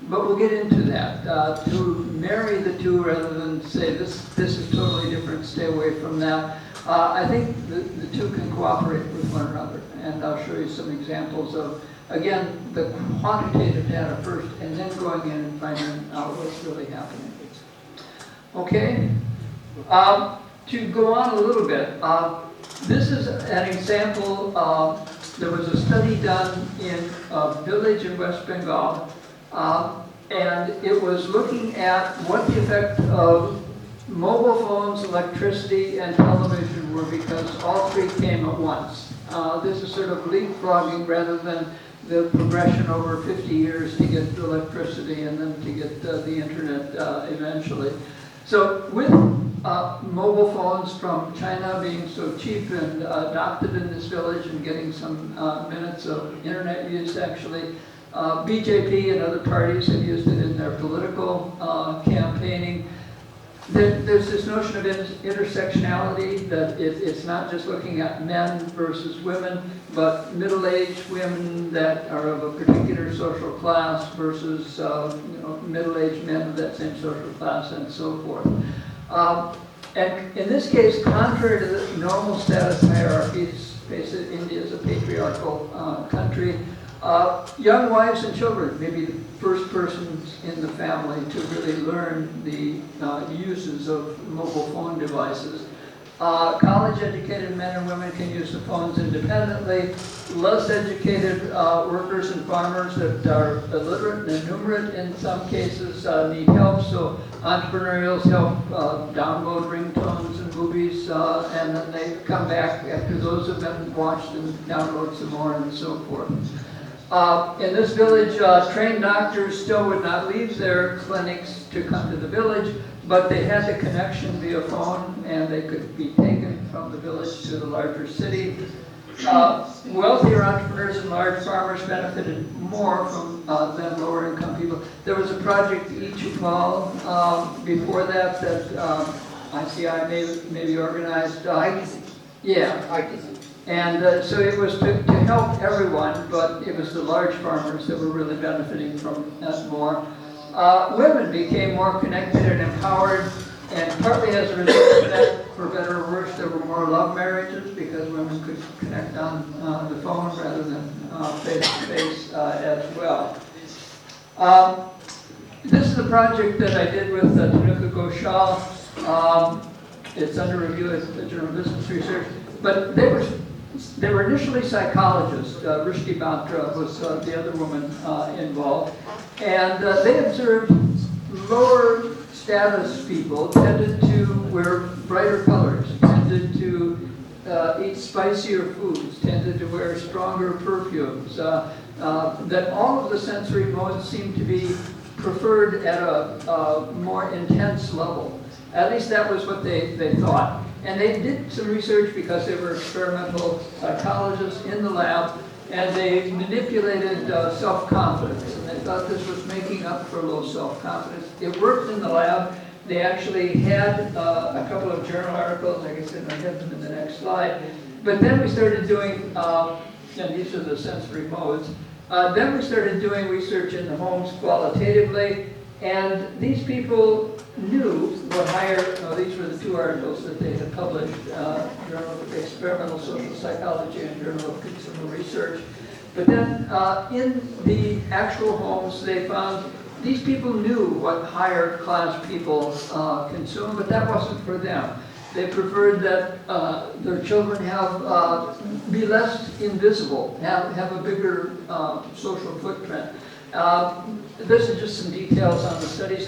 But we'll get into that. To marry the two rather than say this is totally different, stay away from that. I think the two can cooperate with one another, and I'll show you some examples of, again, the quantitative data first, and then going in and finding out what's really happening. Okay? To go on a little bit, this is an example. There was a study done in a village in West Bengal, and it was looking at what the effect of mobile phones, electricity, and television were, because all three came at once. This is sort of leapfrogging rather than the progression over 50 years to get electricity and then to get the internet eventually. So with mobile phones from China being so cheap and adopted in this village and getting some minutes of internet use actually, BJP and other parties have used it in their political campaigning. There's this notion of intersectionality, that it's not just looking at men versus women, but middle-aged women that are of a particular social class versus middle-aged men of that same social class, and so forth. And in this case, contrary to the normal status hierarchies, India is a patriarchal country. Young wives and children may be the first persons in the family to really learn the uses of mobile phone devices. College-educated men and women can use the phones independently. Less educated workers and farmers that are illiterate and illiterate in some cases need help. So entrepreneurials help download ringtones and movies, and then they come back after those have been watched and download some more and so forth. In this village, trained doctors still would not leave their clinics to come to the village, but they had the connection via phone, and they could be taken from the village to the larger city. Wealthier entrepreneurs and large farmers benefited more from than lower income people. There was a project, Ichukmal, before that ICI maybe organized. ITC. Yeah. ITC. And so it was to help everyone, but it was the large farmers that were really benefiting from that more. Women became more connected and empowered, and partly as a result of that, for better or worse, there were more love marriages because women could connect on the phone rather than face-to-face as well. This is a project that I did with Tanuka Ghoshal. It's under review at the Journal of Business Research. But they were initially psychologists. Rishti Batra was the other woman involved. And they observed lower status people tended to wear brighter colors, tended to eat spicier foods, tended to wear stronger perfumes, that all of the sensory modes seemed to be preferred at a more intense level. At least that was what they thought. And they did some research because they were experimental psychologists in the lab, and they manipulated self-confidence. And they thought this was making up for low self-confidence. It worked in the lab. They actually had a couple of journal articles. I guess I have them in the next slide. But then we started doing, and these are the sensory modes. Then we started doing research in the homes qualitatively, and these people knew what higher, these were the two articles that they had published, Journal of Experimental Social Psychology and Journal of Consumer Research. But then in the actual homes, they found these people knew what higher class people consume, but that wasn't for them. They preferred that their children be less invisible, have a bigger social footprint. This is just some details on the studies.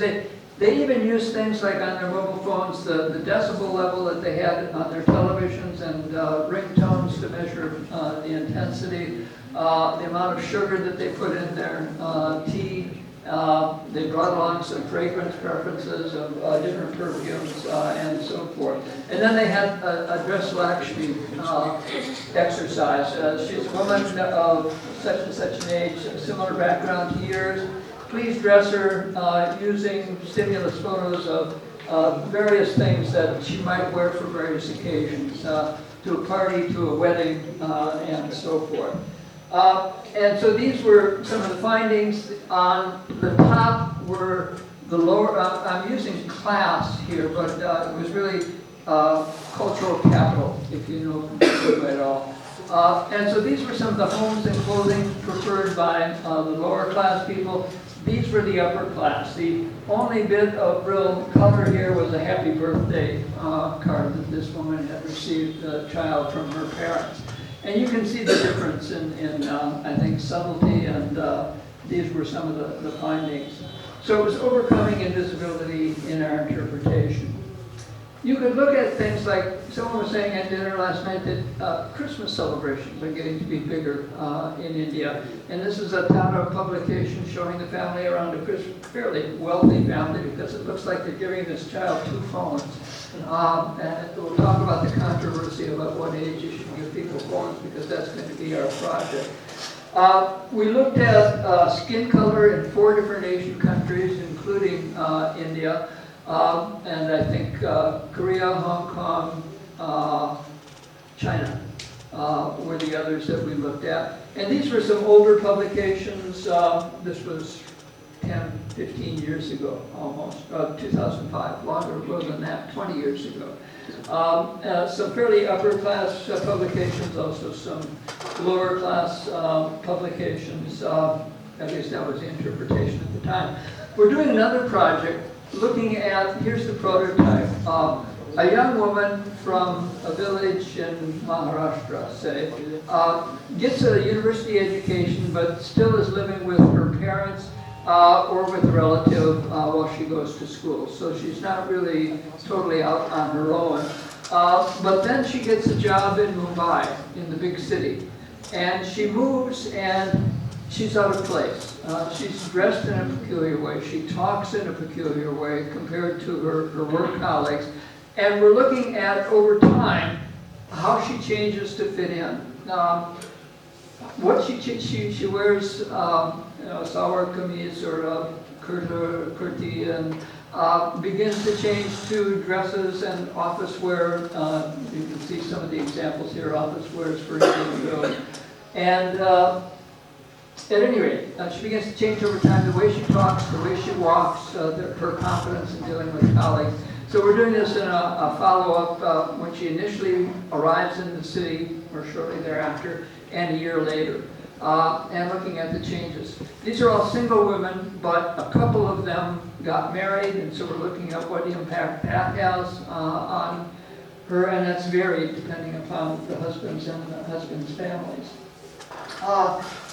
They even used things like on their mobile phones, the decibel level that they had on their televisions and ringtones to measure the intensity, the amount of sugar that they put in their tea. They brought along some fragrance preferences of different perfumes and so forth. And then they had a dress Lakshmi exercise. She's a woman of such and such an age, similar background to yours. Please dress her using stimulus photos of various things that she might wear for various occasions, to a party, to a wedding, and so forth. And so these were some of the findings. On the top were the lower, I'm using class here, but it was really cultural capital, if you know from at all. And so these were some of the homes and clothing preferred by the lower class people. These were the upper class. The only bit of real color here was a happy birthday card that this woman had received, a child from her parents. And you can see the difference in I think, subtlety, and these were some of the findings. So it was overcoming invisibility in our interpretation. You could look at things like, someone was saying at dinner last night that Christmas celebrations are getting to be bigger in India. And this is a Tata publication showing the family around a fairly wealthy family, because it looks like they're giving this child 2 phones. And we'll talk about the controversy about what age you should give people phones, because that's going to be our project. We looked at skin color in 4 different Asian countries, including India. And I think Korea, Hong Kong, China were the others that we looked at. And these were some older publications. This was 10, 15 years ago, almost, 2005, longer ago than that, 20 years ago. Some fairly upper class publications, also some lower class publications. At least that was the interpretation at the time. We're doing another project looking at, here's the prototype, a young woman from a village in Maharashtra, say, gets a university education but still is living with her parents or with a relative while she goes to school. So she's not really totally out on her own. But then she gets a job in Mumbai, in the big city. And she moves and she's out of place. She's dressed in a peculiar way. She talks in a peculiar way compared to her work colleagues. And we're looking at, over time, how she changes to fit in. What she wears, sour kameez or kurti, and begins to change to dresses and office wear. You can see some of the examples here, office wears for individuals. And at any rate, she begins to change over time, the way she talks, the way she walks, her confidence in dealing with colleagues. So we're doing this in a follow-up when she initially arrives in the city, or shortly thereafter, and a year later. and looking at the changes. These are all single women, but a couple of them got married, and so we're looking at what impact that has on her, and that's varied depending upon the husbands and the husbands' families.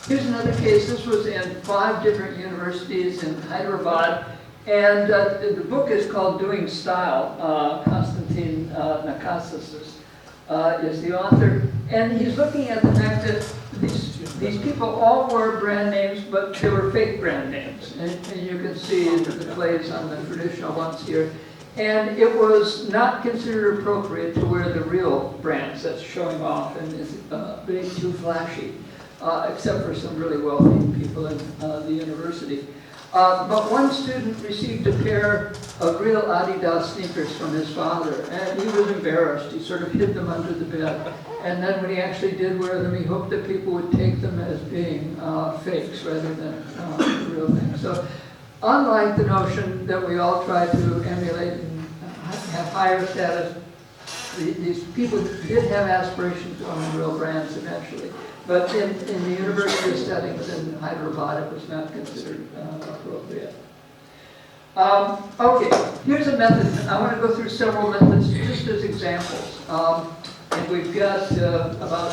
Here's another case. This was in 5 different universities in Hyderabad, and the book is called Doing Style. Konstantin Nakasis is the author, and he's looking at the fact that these people all wore brand names, but they were fake brand names, and you can see the plays on the traditional ones here. And it was not considered appropriate to wear the real brands that's showing off and is being too flashy, except for some really wealthy people in the university. But one student received a pair of real Adidas sneakers from his father, and he was embarrassed. He sort of hid them under the bed. And then when he actually did wear them, he hoped that people would take them as being fakes rather than real things. So, unlike the notion that we all try to emulate and have higher status, these people did have aspirations to own real brands eventually. But in the university settings in Hyderabad, it was not considered appropriate. Okay, here's a method. I want to go through several methods just as examples. And we've got about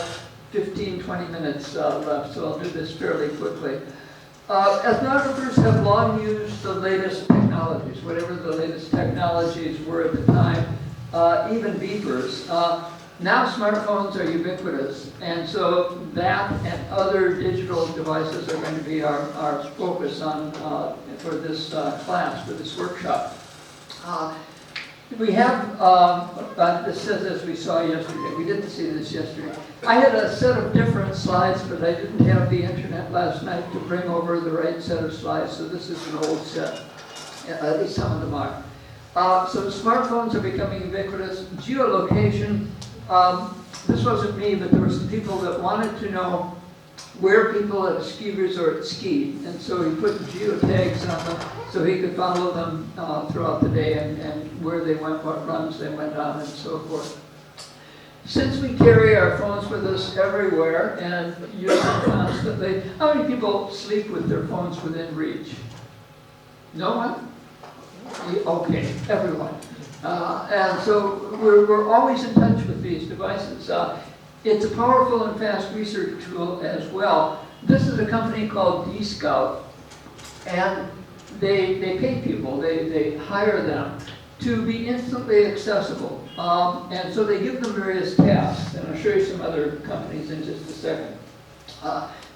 15, 20 minutes left, so I'll do this fairly quickly. Ethnographers have long used the latest technologies, whatever the latest technologies were at the time, even beepers. Now smartphones are ubiquitous, and so that and other digital devices are going to be our focus on for this class, for this workshop. We have, this says as we saw yesterday, we didn't see this yesterday. I had a set of different slides, but I didn't have the internet last night to bring over the right set of slides, so this is an old set. At least some of them are. So smartphones are becoming ubiquitous. Geolocation, this wasn't me, but there were some people that wanted to know where people at a ski resort skied, and so he put geotags on them so he could follow them throughout the day and where they went, what runs they went on, and so forth. Since we carry our phones with us everywhere and use them constantly, how many people sleep with their phones within reach? No one? Okay, everyone. And so we're always in touch with these devices. It's a powerful and fast research tool as well. This is a company called D-Scout, and they pay people, they hire them to be instantly accessible. And so they give them various tasks, and I'll show you some other companies in just a second.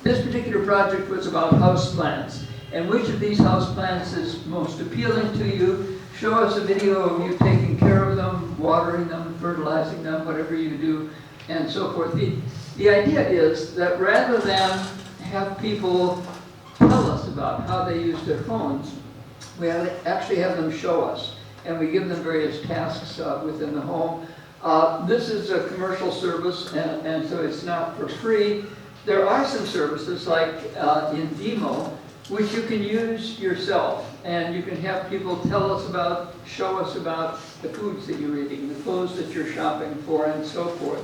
This particular project was about houseplants, and which of these houseplants is most appealing to you? Show us a video of you taking care of them, watering them, fertilizing them, whatever you do, and so forth. The idea is that rather than have people tell us about how they use their phones, we actually have them show us, and we give them various tasks within the home. This is a commercial service, and so it's not for free. There are some services like Indemo, which you can use yourself, and you can have people tell us about, show us about the foods that you're eating, the clothes that you're shopping for, and so forth.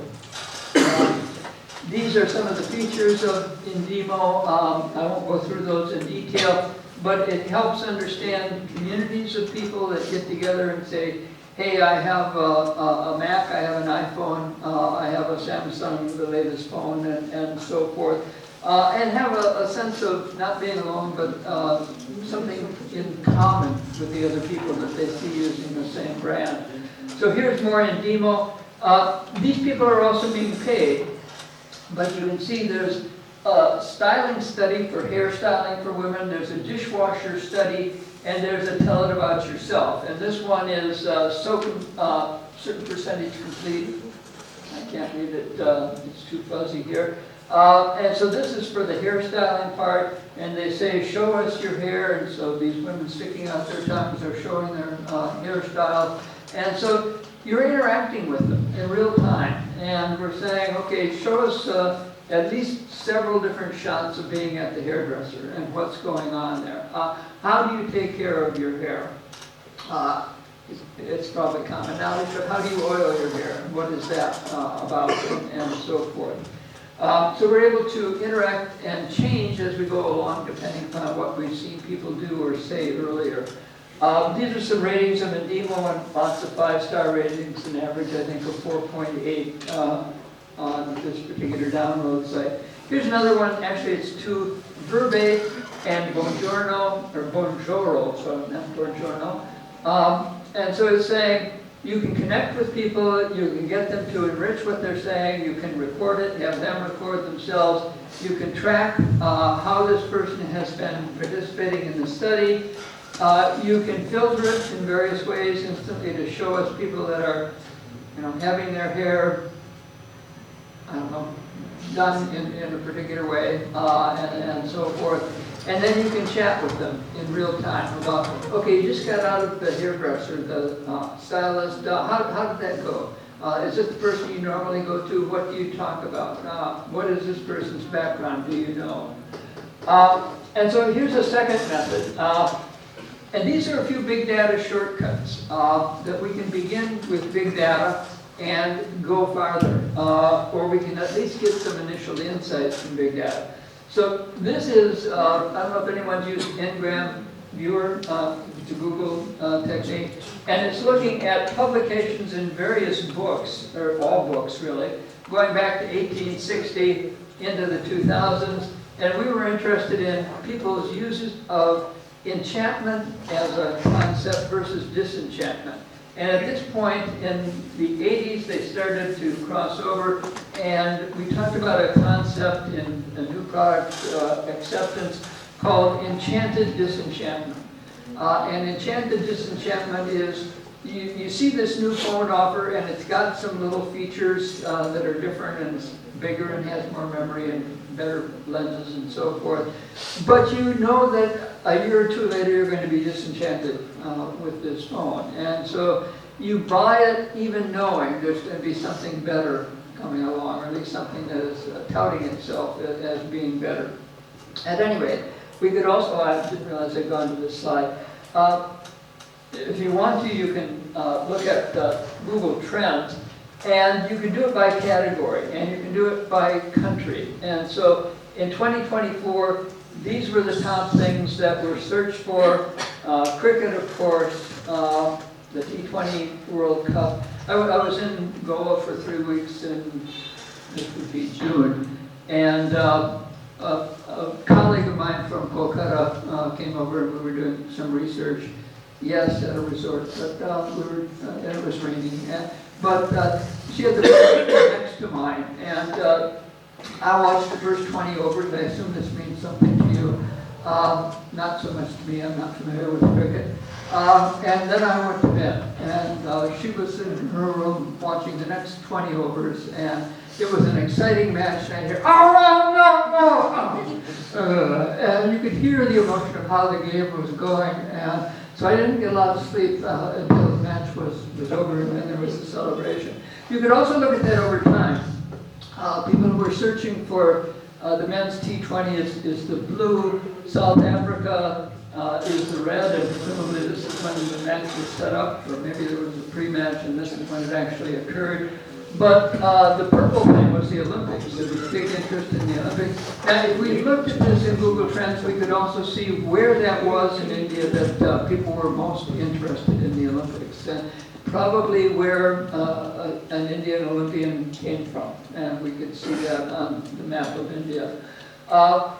These are some of the features of Indemo. I won't go through those in detail, but it helps understand communities of people that get together and say, hey, I have a Mac, I have an iPhone, I have a Samsung, the latest phone, and so forth. And have a sense of not being alone, but something in common with the other people that they see using the same brand. So here's more Indemo. These people are also being paid, but you can see there's a styling study for hairstyling for women, there's a dishwasher study, and there's a tell it about yourself. And this one is certain percentage complete. I can't read it, it's too fuzzy here. And so this is for the hairstyling part, and they say, show us your hair, and so these women sticking out their tongues are showing their hairstyle. And so you're interacting with them in real time, and we're saying, okay, show us at least several different shots of being at the hairdresser and what's going on there. How do you take care of your hair? It's probably common knowledge, but how do you oil your hair? What is that about, and so forth? So we're able to interact and change as we go along, depending upon what we've seen people do or say earlier. These are some ratings of Indemo, and lots of 5-star ratings, an average, I think, of 4.8 on this particular download site. Here's another one, actually it's two, Verbe and Buongiorno, or Buongiorno, so not Buongiorno. And so it's saying, you can connect with people, you can get them to enrich what they're saying, you can record it, have them record themselves, you can track how this person has been participating in the study. You can filter it in various ways instantly to show us people that are, having their hair, I don't know, done in a particular way, and so forth. And then you can chat with them in real time about, okay, you just got out of the hairdresser, the stylist, how did that go? Is this the person you normally go to? What do you talk about? What is this person's background? Do you know? And so here's a second method. And these are a few big data shortcuts that we can begin with big data and go farther, or we can at least get some initial insights from big data. So this is, I don't know if anyone's used Ngram Viewer, it's a Google technique, and it's looking at publications in various books, or all books really, going back to 1860 into the 2000s, and we were interested in people's uses of enchantment as a concept versus disenchantment. And at this point in the 80s, they started to cross over, and we talked about a concept in a new product acceptance called enchanted disenchantment. And enchanted disenchantment is, you see this new phone offer, and it's got some little features that are different, and it's bigger and has more memory and better lenses and so forth. But you know that a year or two later you're going to be disenchanted with this phone. And so you buy it even knowing there's going to be something better coming along, or at least something that is touting itself as being better. At any rate, we could also, I didn't realize I'd gone to this slide. If you want to, you can look at Google Trends, and you can do it by category, and you can do it by country. And so in 2024, these were the top things that were searched for. Cricket, of course, the T20 World Cup. I was in Goa for 3 weeks, and this would be June. And a colleague of mine from Kolkata came over, and we were doing some research. Yes, at a resort, but and it was raining. But she had the book next to mine, and I watched the first 20 overs. I assume this means something to you. Not so much to me, I'm not familiar with cricket. And then I went to bed, and she was in her room watching the next 20 overs, and it was an exciting match, and I hear, oh, no. And you could hear the emotion of how the game was going, and so I didn't get a lot of sleep until the match was over, and then there was a celebration. You could also look at that over time. People who were searching for the men's T20 is the blue, South Africa is the red, and presumably this is when the match was set up, or maybe there was a pre-match and this is when it actually occurred. But the purple thing was the Olympics. There was big interest in the Olympics. And if we looked at this in Google Trends, we could also see where that was in India that people were most interested in the Olympics. And probably where an Indian Olympian came from. And we could see that on the map of India.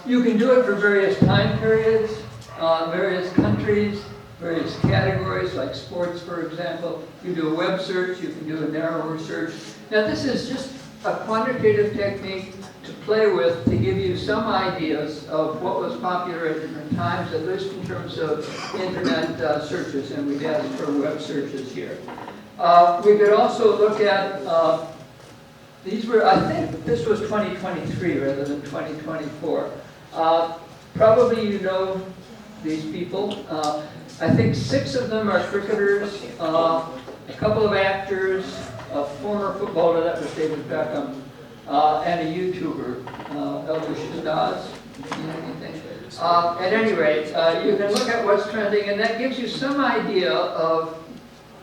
You can do it for various time periods, various countries, various categories, like sports, for example. You do a web search, you can do a narrower search. Now, this is just a quantitative technique to play with to give you some ideas of what was popular at different times, at least in terms of internet searches, and we've asked for web searches here. We could also look at, these were, I think this was 2023 rather than 2024. Probably you know these people. I think 6 of them are cricketers, a couple of actors, a former footballer, that was David Beckham, and a YouTuber, Elder Shadaz. At any rate, you can look at what's trending, and that gives you some idea of,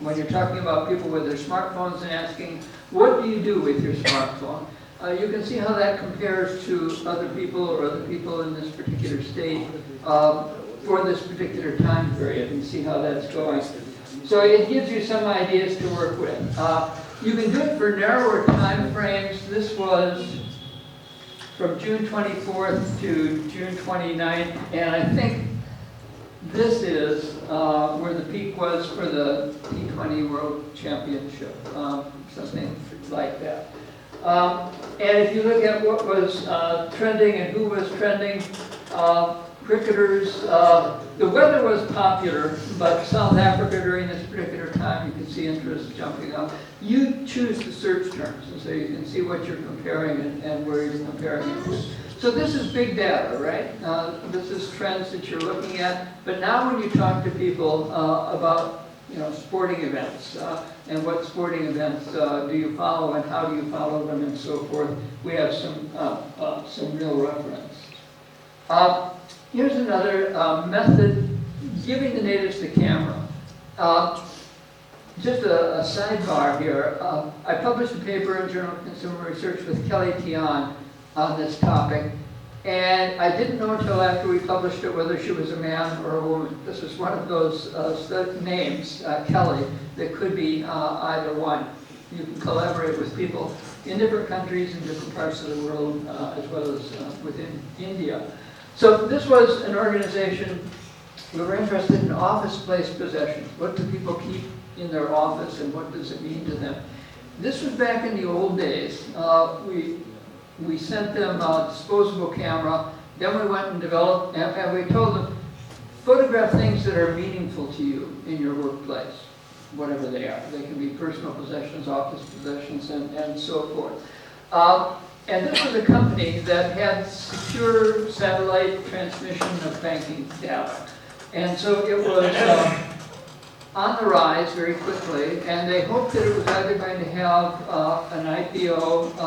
when you're talking about people with their smartphones and asking, what do you do with your smartphone? You can see how that compares to other people or other people in this particular state for this particular time period, and see how that's going. So it gives you some ideas to work with. You can do it for narrower time frames. This was from June 24th to June 29th, and I think this is where the peak was for the T20 World Championship, something like that. And if you look at what was trending and who was trending, cricketers, the weather was popular, but South Africa during this particular time, you can see interest jumping up. You choose the search terms, and so you can see what you're comparing and where you're comparing it to. So this is big data, right? This is trends that you're looking at. But now when you talk to people about sporting events and what sporting events do you follow and how do you follow them and so forth, we have some real reference. Here's another method, giving the natives the camera. Just a sidebar here. I published a paper in Journal of Consumer Research with Kelly Tian on this topic, and I didn't know until after we published it whether she was a man or a woman. This is one of those names, Kelly, that could be either one. You can collaborate with people in different countries in different parts of the world, as well as within India. So this was an organization. We were interested in office place possessions. What do people keep in their office and what does it mean to them? This was back in the old days. We sent them a disposable camera, then we went and developed, and we told them, photograph things that are meaningful to you in your workplace, whatever they are. They can be personal possessions, office possessions, and so forth. And this was a company that had secure satellite transmission of banking data. And so it was on the rise very quickly, and they hoped that it was either going to have an IPO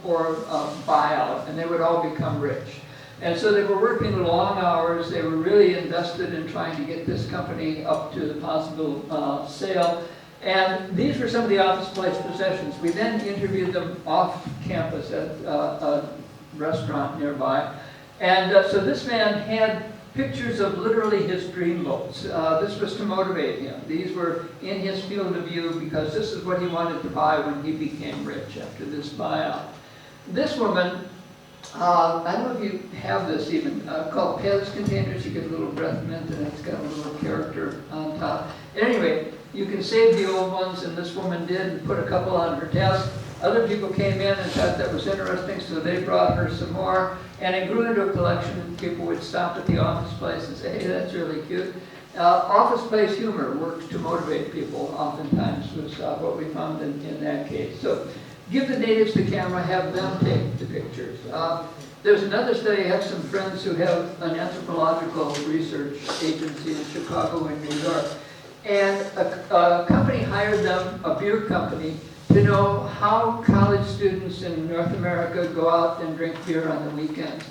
or a buyout, and they would all become rich. And so they were working long hours. They were really invested in trying to get this company up to the possible sale. And these were some of the office place possessions. We then interviewed them off campus at a restaurant nearby. And so this man had pictures of literally his dreamboats. This was to motivate him. These were in his field of view because this is what he wanted to buy when he became rich after this buyout. This woman, I don't know if you have this even, called Pez containers. You get a little breath mint and it's got a little character on top. Anyway, you can save the old ones, and this woman did and put a couple on her desk. Other people came in and thought that was interesting, so they brought her some more. And it grew into a collection. People would stop at the office place and say, hey, that's really cute. Office place humor works to motivate people, oftentimes, was what we found in that case. So give the natives the camera, have them take the pictures. There's another study. I have some friends who have an anthropological research agency in Chicago and New York. And a company hired them, a beer company, to know how college students in North America go out and drink beer on the weekends.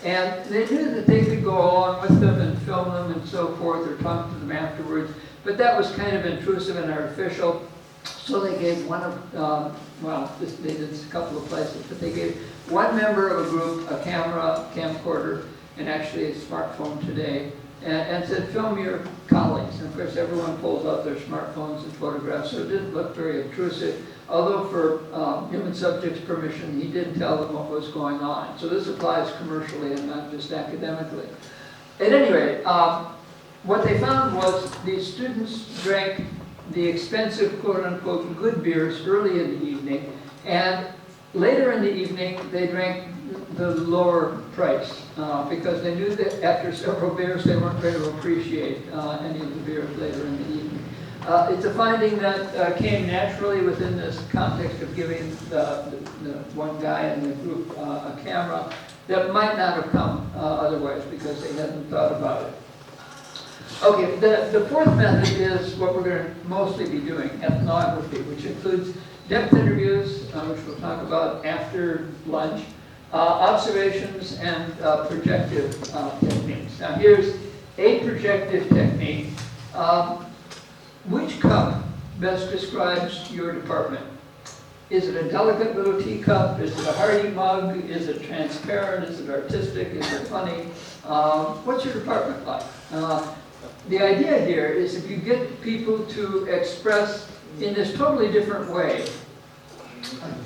And they knew that they could go along with them and film them and so forth, or talk to them afterwards. But that was kind of intrusive and artificial. So they gave one of, they did this a couple of places, but they gave one member of a group a camera, camcorder, and actually a smartphone today, and said, film your colleagues. And of course, everyone pulls out their smartphones and photographs, so it didn't look very obtrusive. Although for human subjects' permission, he did tell them what was going on. So this applies commercially and not just academically. At any rate, what they found was these students drank the expensive, quote-unquote, good beers early in the evening, and later in the evening, they drank the lower price because they knew that after several beers, they weren't going to appreciate any of the beers later in the evening. It's a finding that came naturally within this context of giving the one guy in the group a camera that might not have come otherwise because they hadn't thought about it. Okay, the fourth method is what we're going to mostly be doing, ethnography, which includes depth interviews, which we'll talk about after lunch, observations, and projective techniques. Now here's a projective technique. Which cup best describes your department? Is it a delicate little teacup? Is it a hearty mug? Is it transparent? Is it artistic? Is it funny? What's your department like? The idea here is if you get people to express in this totally different way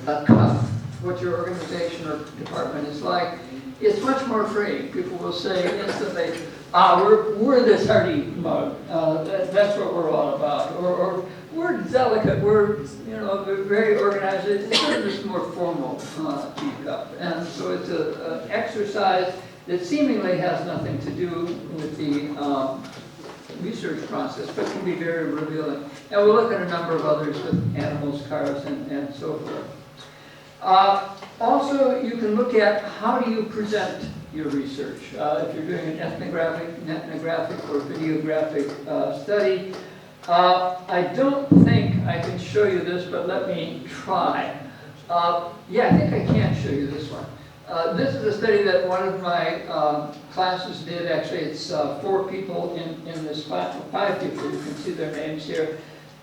a cup, what your organization or department is like, it's much more free. People will say instantly, we're this hearty mug. That's what we're all about. Or we're delicate. We're we're very organized. It's sort of this more formal teacup, and so it's an exercise that seemingly has nothing to do with the research process, but can be very revealing. And we'll look at a number of others with animals, cars, and so forth. Also, you can look at how do you present your research. If you're doing an ethnographic, or videographic study, I don't think I can show you this, but let me try. Yeah, I think I can show you this one. This is a study that one of my classes did. Actually, it's 4 people in this class, 5 people. You can see their names here.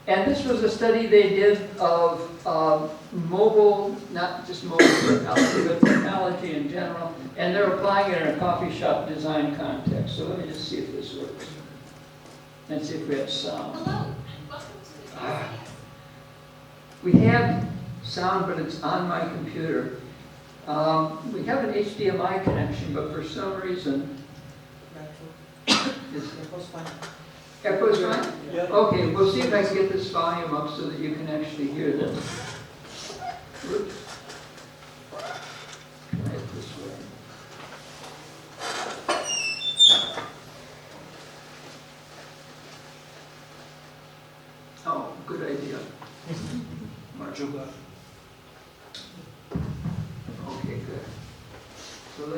And this was a study they did of mobile, not just mobile technology, but technology in general. And they're applying it in a coffee shop design context. So let me just see if this works. And see if we have sound. Hello, welcome to the We have sound, but it's on my computer. We have an HDMI connection, but for some reason, echo's fine? Yeah. Okay, we'll see if I can get this volume up so that you can actually hear this. Oops. Try it this way. Oh, good idea. Mark.